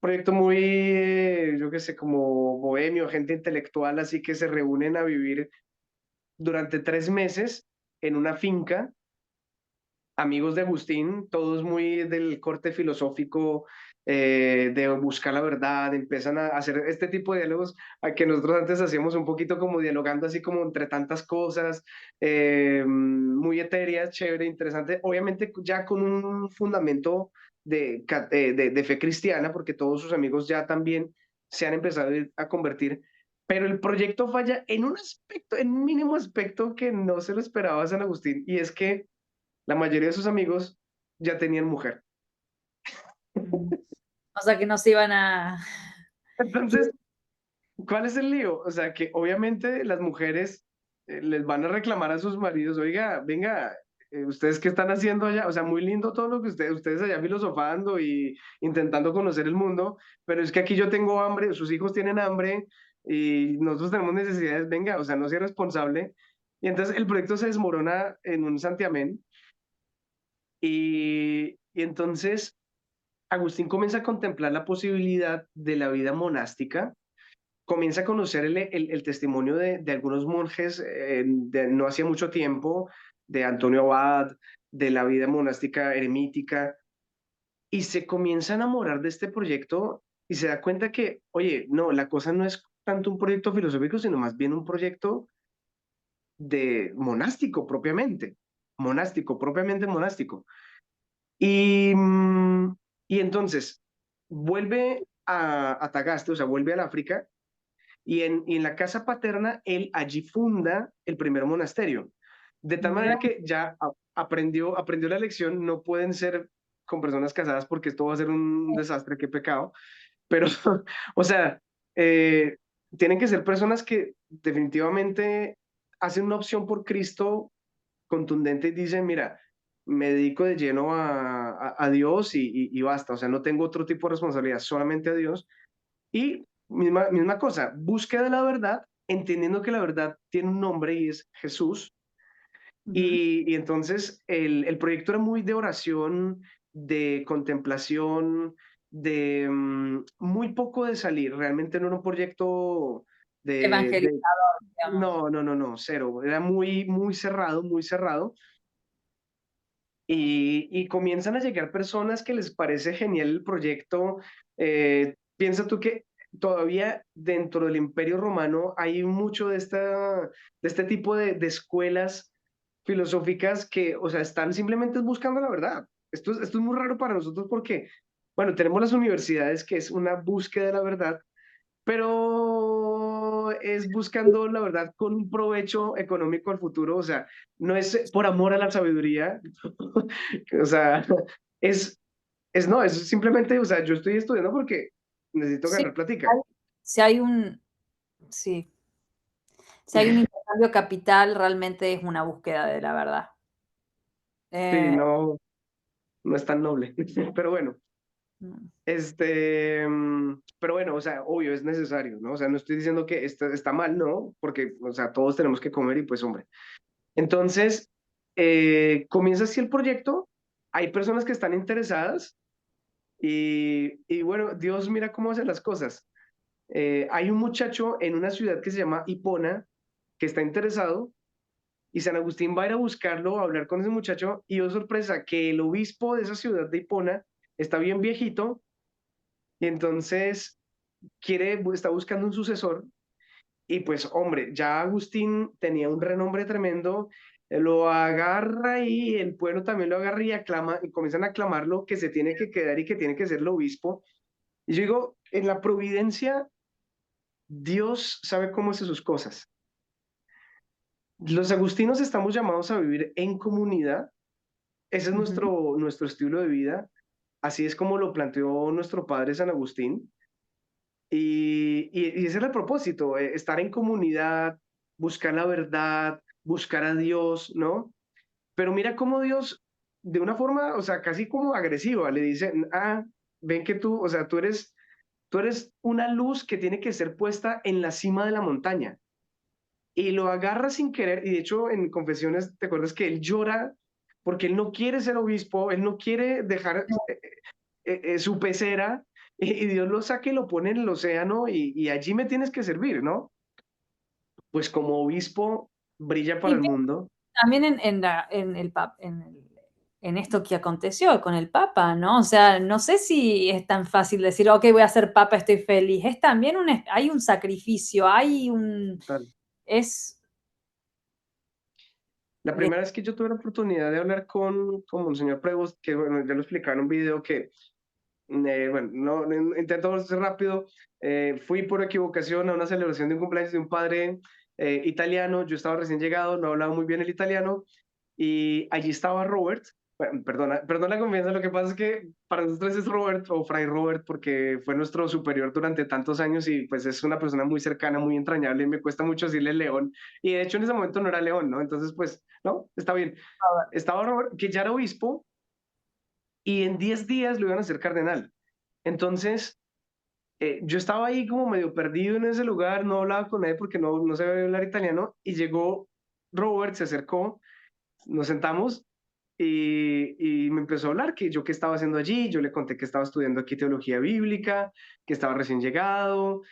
S2: proyecto muy, yo qué sé, como bohemio, gente intelectual, así que se reúnen a vivir durante 3 meses en una finca, amigos de Agustín, todos muy del corte filosófico, de buscar la verdad, empiezan a hacer este tipo de diálogos a que nosotros antes hacíamos un poquito como dialogando así como entre tantas cosas, muy etéreas, chévere, interesante, obviamente ya con un fundamento de fe cristiana, porque todos sus amigos ya también se han empezado a convertir. Pero el proyecto falla en un aspecto, en un mínimo aspecto que no se lo esperaba a San Agustín, y es que la mayoría de sus amigos ya tenían mujer.
S1: Mm. O sea que no se iban a...
S2: Entonces, ¿cuál es el lío? O sea, que obviamente las mujeres les van a reclamar a sus maridos, oiga, venga, ustedes qué están haciendo allá, o sea, muy lindo todo lo que ustedes allá filosofando y intentando conocer el mundo, pero es que aquí yo tengo hambre, sus hijos tienen hambre y nosotros tenemos necesidades, venga, o sea, no sea responsable. Y entonces el proyecto se desmorona en un santiamén y entonces Agustín comienza a contemplar la posibilidad de la vida monástica, comienza a conocer el testimonio de algunos monjes no hacía mucho tiempo, de Antonio Abad, de la vida monástica eremítica, y se comienza a enamorar de este proyecto y se da cuenta que, oye, no, la cosa no es tanto un proyecto filosófico, sino más bien un proyecto de monástico, propiamente monástico. Y, y entonces vuelve a Tagaste, o sea, vuelve al África, y en la casa paterna, él allí funda el primer monasterio. De tal
S1: Mira.
S2: manera que ya aprendió la lección, no pueden ser con personas casadas porque esto va a ser un desastre, qué pecado. Pero, o sea, eh, tienen que ser personas que definitivamente hacen una opción por Cristo contundente y dicen, mira, me dedico de lleno a Dios y basta, o sea, no tengo otro tipo de responsabilidad, solamente a Dios. Y misma cosa, búsqueda de la verdad, entendiendo que la verdad tiene un nombre y es Jesús.
S1: Ujú.
S2: Y entonces el proyecto era muy de oración, de contemplación, de muy poco de salir. Realmente no era un proyecto de
S1: Evangelizador, digamos.
S2: no, no, no, no, cero. Era muy, muy cerrado, muy cerrado. Y comienzan a llegar personas que les parece genial el proyecto. Piensa tú que todavía dentro del Imperio Romano hay mucho de este tipo de escuelas filosóficas que, o sea, están simplemente buscando la verdad. Esto es muy raro para nosotros porque, bueno, tenemos las universidades que es una búsqueda de la verdad, pero es buscando la verdad con un provecho económico al futuro, o sea, no es por amor a la sabiduría, o sea, es, no, es simplemente, o sea, yo estoy estudiando porque necesito
S1: Sí,
S2: ganar plática.
S1: si hay un, sí, si hay un intercambio capital, realmente es una búsqueda de la verdad.
S2: Sí,
S1: Eh,
S2: no, no es tan noble, pero bueno,
S1: mm,
S2: pero bueno, o sea, obvio, es necesario, ¿no? O sea, no estoy diciendo que está mal, ¿no? Porque, o sea, todos tenemos que comer y pues, hombre. Entonces, comienza así el proyecto, hay personas que están interesadas y bueno, Dios mira cómo hace las cosas. Hay un muchacho en una ciudad que se llama Hipona que está interesado y San Agustín va a ir a buscarlo, a hablar con ese muchacho y oh sorpresa, que el obispo de esa ciudad de Hipona está bien viejito y entonces está buscando un sucesor. Y pues, hombre, ya Agustín tenía un renombre tremendo, lo agarra y el pueblo también lo agarra y aclama, y comienzan a aclamarlo que se tiene que quedar y que tiene que ser el obispo. Y yo digo, en la providencia, Dios sabe cómo hace sus cosas. Los agustinos estamos llamados a vivir en comunidad, ese es
S1: ujú.
S2: nuestro estilo de vida, así es como lo planteó nuestro padre San Agustín. Y ese era el propósito, estar en comunidad, buscar la verdad, buscar a Dios, ¿no? Pero mira cómo Dios, de una forma, o sea, casi como agresiva, le dice, ah, ven que tú, o sea, tú eres una luz que tiene que ser puesta en la cima de la montaña. Y lo agarra sin querer, y de hecho en Confesiones, ¿te acuerdas que él llora porque él no quiere ser obispo, él no quiere dejar su pecera, y Dios lo saca y lo pone en el océano, y allí me tienes que servir, ¿no? Pues como obispo brilla para
S1: Y
S2: el mundo.
S1: también en esto que aconteció con el Papa, ¿no? O sea, no sé si es tan fácil decir, ok, voy a ser Papa, estoy feliz. Es también hay un sacrificio,
S2: Tal.
S1: es
S2: La
S1: de,
S2: primera vez que yo tuve la oportunidad de hablar con Monseñor Prevost, que bueno, ya lo explicaba en un video que, bueno, intento ser rápido, fui por equivocación a una celebración de un cumpleaños de un padre italiano, yo estaba recién llegado, no hablaba muy bien el italiano, y allí estaba Robert. Bueno, perdona la confianza, lo que pasa es que para nosotros es Robert o Fray Robert porque fue nuestro superior durante tantos años y pues es una persona muy cercana, muy entrañable y me cuesta mucho decirle León. Y de hecho en ese momento no era León, ¿no? Entonces pues, no, está bien. Estaba Robert, que ya era obispo, y en 10 días lo iban a hacer cardenal. Entonces, yo estaba ahí como medio perdido en ese lugar, no hablaba con él porque no sabía hablar italiano, y llegó Robert, se acercó, nos sentamos y me empezó a hablar que yo qué estaba haciendo allí, yo le conté que estaba estudiando aquí teología bíblica, que estaba recién llegado,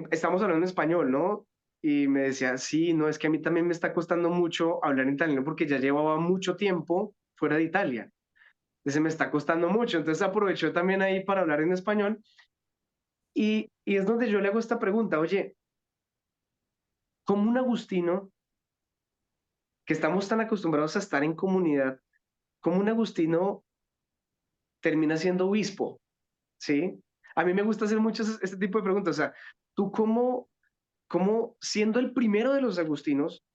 S2: estamos hablando en español, ¿no? Y me decía, sí, no, es que a mí también me está costando mucho hablar en italiano porque ya llevaba mucho tiempo fuera de Italia. Entonces me está costando mucho, entonces aprovechó también ahí para hablar en español, y es donde yo le hago esta pregunta, oye, como un agustino, que estamos tan acostumbrados a estar en comunidad, como un agustino termina siendo obispo, ¿sí? A mí me gusta hacer muchos este tipo de preguntas, o sea, tú cómo siendo el primero de los agustinos,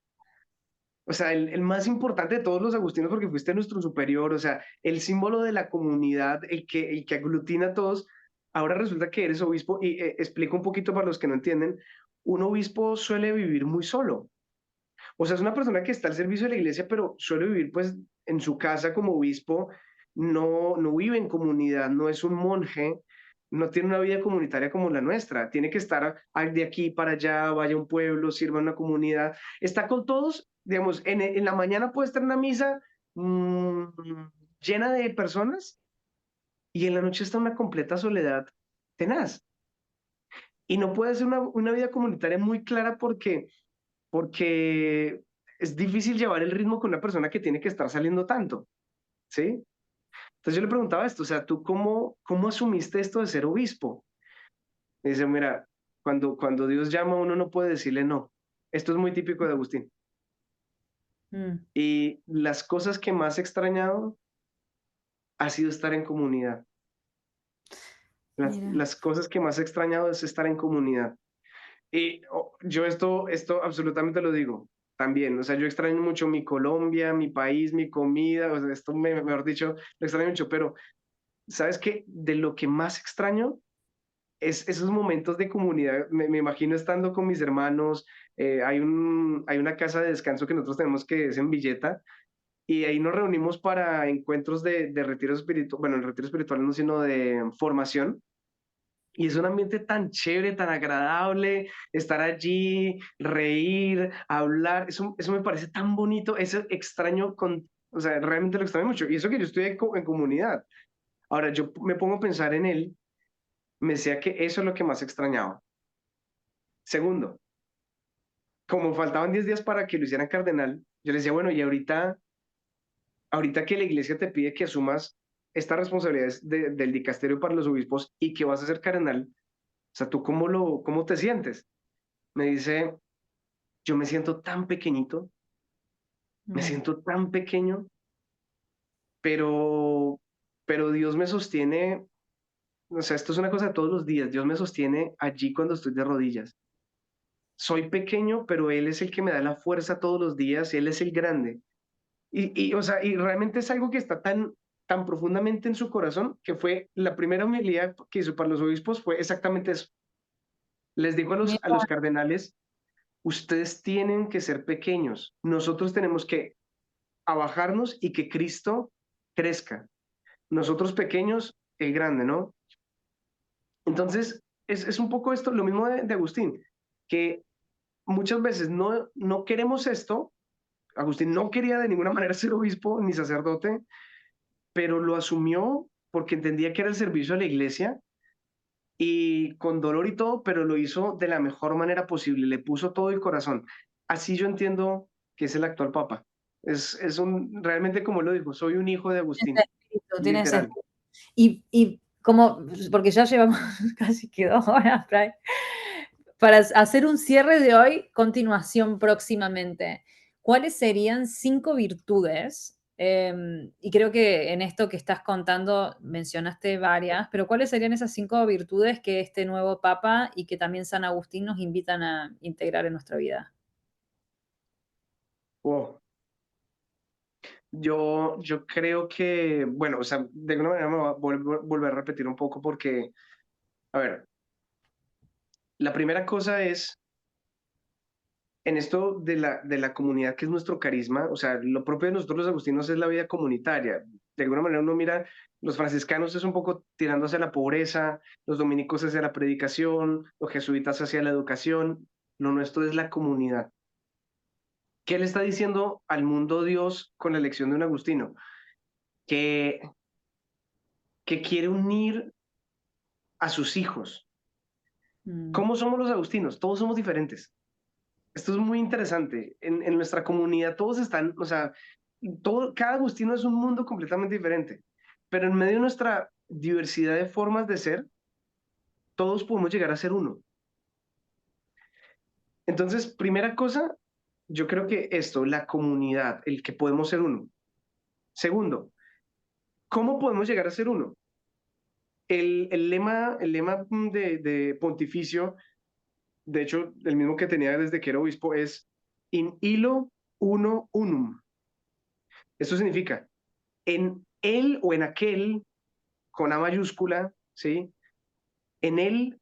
S2: o sea, el más importante de todos los agustinos porque fuiste nuestro superior, o sea, el símbolo de la comunidad, el que aglutina a todos, ahora resulta que eres obispo y explico un poquito para los que no entienden, un obispo suele vivir muy solo, o sea, es una persona que está al servicio de la iglesia, pero suele vivir pues en su casa como obispo, no vive en comunidad, no es un monje, no tiene una vida comunitaria como la nuestra, tiene que estar de aquí para allá, vaya a un pueblo, sirva a una comunidad, está con todos, digamos, en la mañana puede estar en una misa mmm, llena de personas, y en la noche está en una completa soledad tenaz. Y no puede ser una vida comunitaria muy clara porque es difícil llevar el ritmo con una persona que tiene que estar saliendo tanto, ¿sí? Entonces yo le preguntaba esto, o sea, ¿tú cómo asumiste esto de ser obispo? Y dice, mira, cuando Dios llama uno no puede decirle no. Esto es muy típico de Agustín.
S1: mm,
S2: Y las cosas que más he extrañado ha sido estar en comunidad.
S1: mira,
S2: Las cosas que más he extrañado es estar en comunidad. Y yo esto absolutamente lo digo también, o sea, yo extraño mucho mi Colombia, mi país, mi comida, o sea, esto mejor dicho, lo extraño mucho, pero ¿sabes qué? De lo que más extraño es esos momentos de comunidad. Me imagino estando con mis hermanos, hay una casa de descanso que nosotros tenemos que es en Villeta, y ahí nos reunimos para encuentros de retiro espiritual, bueno, el retiro espiritual no, sino de formación, y es un ambiente tan chévere, tan agradable, estar allí, reír, hablar, eso me parece tan bonito, eso extraño o sea, realmente lo extraño mucho. Y eso que yo estoy en comunidad. Ahora, yo me pongo a pensar en él, me decía que eso es lo que más extrañaba. Segundo, como faltaban 10 días para que lo hicieran cardenal, yo le decía, bueno, y ahorita que la iglesia te pide que asumas estas responsabilidades del dicasterio para los obispos y que vas a ser cardenal, o sea, ¿tú cómo te sientes? Me dice, yo me siento tan pequeñito, me
S1: mm,
S2: siento tan pequeño, pero, pero Dios me sostiene, o sea, esto es una cosa de todos los días, Dios me sostiene allí cuando estoy de rodillas. Soy pequeño, pero Él es el que me da la fuerza todos los días, Él es el grande. O sea, y realmente es algo que está tan, tan profundamente en su corazón que fue la primera homilía que hizo para los obispos, fue exactamente eso. Les dijo a
S1: Mira,
S2: los cardenales, ustedes tienen que ser pequeños, nosotros tenemos que abajarnos y que Cristo crezca. Nosotros pequeños, el grande, ¿no? Entonces, es un poco esto, lo mismo de Agustín, que muchas veces no queremos esto. Agustín no quería de ninguna manera ser obispo ni sacerdote, pero lo asumió porque entendía que era el servicio a la iglesia y con dolor y todo, pero lo hizo de la mejor manera posible, le puso todo el corazón. Así yo entiendo que es el actual papa. Realmente como lo dijo, soy un hijo de Agustín,
S1: tiene ese
S2: literal.
S1: espíritu. Y como, porque ya llevamos casi que 2 horas, para hacer un cierre de hoy, continuación próximamente, ¿cuáles serían 5 virtudes? Y creo que en esto que estás contando mencionaste varias, pero ¿cuáles serían esas 5 virtudes que este nuevo Papa y que también San Agustín nos invitan a integrar en nuestra vida?
S2: Wow. Yo creo que, bueno, o sea, de alguna manera me voy a volver a repetir un poco porque, a ver, la primera cosa es en esto de la comunidad que es nuestro carisma, o sea, lo propio de nosotros los agustinos es la vida comunitaria. De alguna manera uno mira, los franciscanos es un poco tirando hacia la pobreza, los dominicos hacia la predicación, los jesuitas hacia la educación, lo nuestro es la comunidad. ¿Qué le está diciendo al mundo Dios con la elección de un agustino? Que, que quiere unir a sus hijos.
S1: Mm,
S2: ¿Cómo somos los agustinos? Todos somos diferentes. Esto es muy interesante. En nuestra comunidad todos están, o sea, cada agustino es un mundo completamente diferente, pero en medio de nuestra diversidad de formas de ser, todos podemos llegar a ser uno. Entonces, primera cosa, yo creo que esto, la comunidad, el que podemos ser uno. Segundo, ¿cómo podemos llegar a ser uno? El lema de pontificio, de hecho, el mismo que tenía desde que era obispo, es in illo uno unum. Esto significa en él o en aquel, con A mayúscula, ¿sí? En él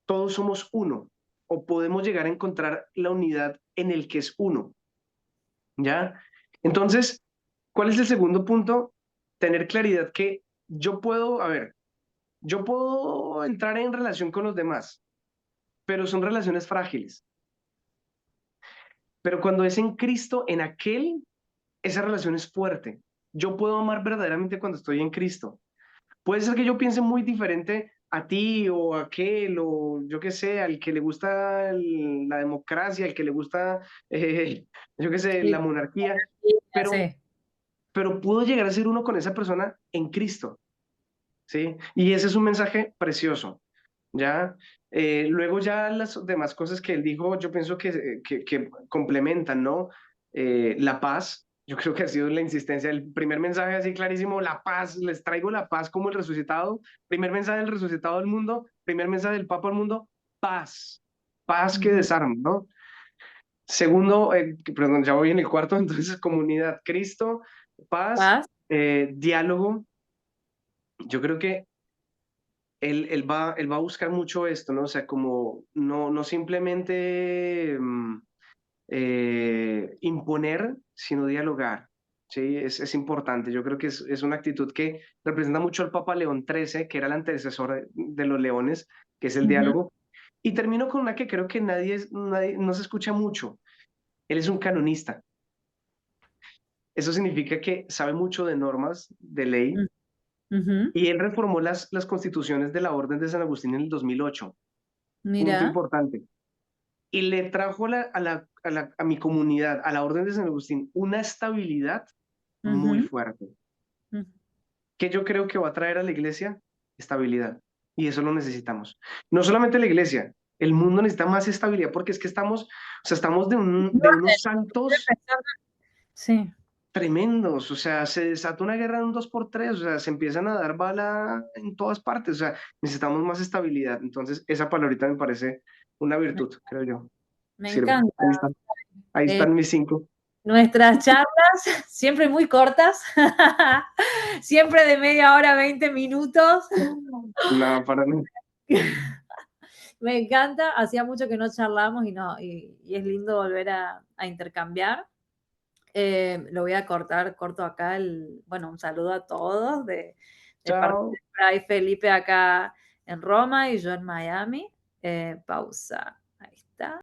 S2: todos somos uno, o podemos llegar a encontrar la unidad en el que es uno, ¿ya? Entonces, ¿cuál es el segundo punto? Tener claridad que yo puedo, a ver, yo puedo entrar en relación con los demás, pero son relaciones frágiles. Pero cuando es en Cristo, en aquel, esa relación es fuerte. Yo puedo amar verdaderamente cuando estoy en Cristo. Puede ser que yo piense muy diferente a ti o a aquel o yo qué sé, al que le gusta la democracia, al que le gusta, yo qué sé, la
S1: sí,
S2: monarquía, pero,
S1: sí.
S2: pero puedo llegar a ser uno con esa persona en Cristo, ¿sí? Y ese es un mensaje precioso, ¿ya? Luego ya las demás cosas que él dijo, yo pienso que complementan, ¿no? La paz, yo creo que ha sido la insistencia, el primer mensaje así clarísimo, la paz, les traigo la paz como el resucitado, primer mensaje del resucitado al mundo, primer mensaje del Papa al mundo, paz, paz que
S1: Ujú.
S2: desarma, ¿no? Segundo, perdón, ya voy en el cuarto, entonces comunidad, Cristo, paz,
S1: Paz.
S2: diálogo, yo creo que él va a buscar mucho esto, ¿no? O sea, como no simplemente imponer, sino dialogar. Sí, es importante. Yo creo que es una actitud que representa mucho al Papa León XIII, que era el antecesor de los leones, que es el
S1: Ujú.
S2: diálogo. Y termino con una que creo que nadie no se escucha mucho. Él es un canonista. Eso significa que sabe mucho de normas, de ley,
S1: Mm, ujú.
S2: y él reformó las constituciones de la Orden de San Agustín en el 2008. Punto
S1: Mira.
S2: importante. Y le trajo a mi comunidad, a la Orden de San Agustín, una estabilidad muy
S1: Ujú,
S2: fuerte,
S1: ujú.
S2: que yo creo que va a traer a la iglesia estabilidad. Y eso lo necesitamos. No solamente la iglesia, el mundo necesita más estabilidad porque es que estamos, o sea, estamos
S1: Un
S2: de
S1: orden.
S2: unos
S1: Estoy
S2: saltos
S1: pensando. Sí.
S2: tremendos, o sea, se desata una guerra en un 2x3, o sea, se empiezan a dar bala en todas partes, o sea, necesitamos más estabilidad. Entonces, esa palabrita me parece una
S1: Me,
S2: virtud, creo yo.
S1: me
S2: Sirve.
S1: encanta.
S2: Ahí
S1: Eh,
S2: están mis cinco.
S1: Nuestras charlas siempre muy cortas, siempre de media hora, 20 minutos.
S2: No, para mí.
S1: Me encanta, hacía mucho que no charlamos y, no, y es lindo volver a intercambiar. Lo voy a cortar, corto acá bueno, un saludo a todos de parte de
S2: Chao.
S1: Fray Felipe acá en Roma y yo en Miami. Pausa. Ahí está.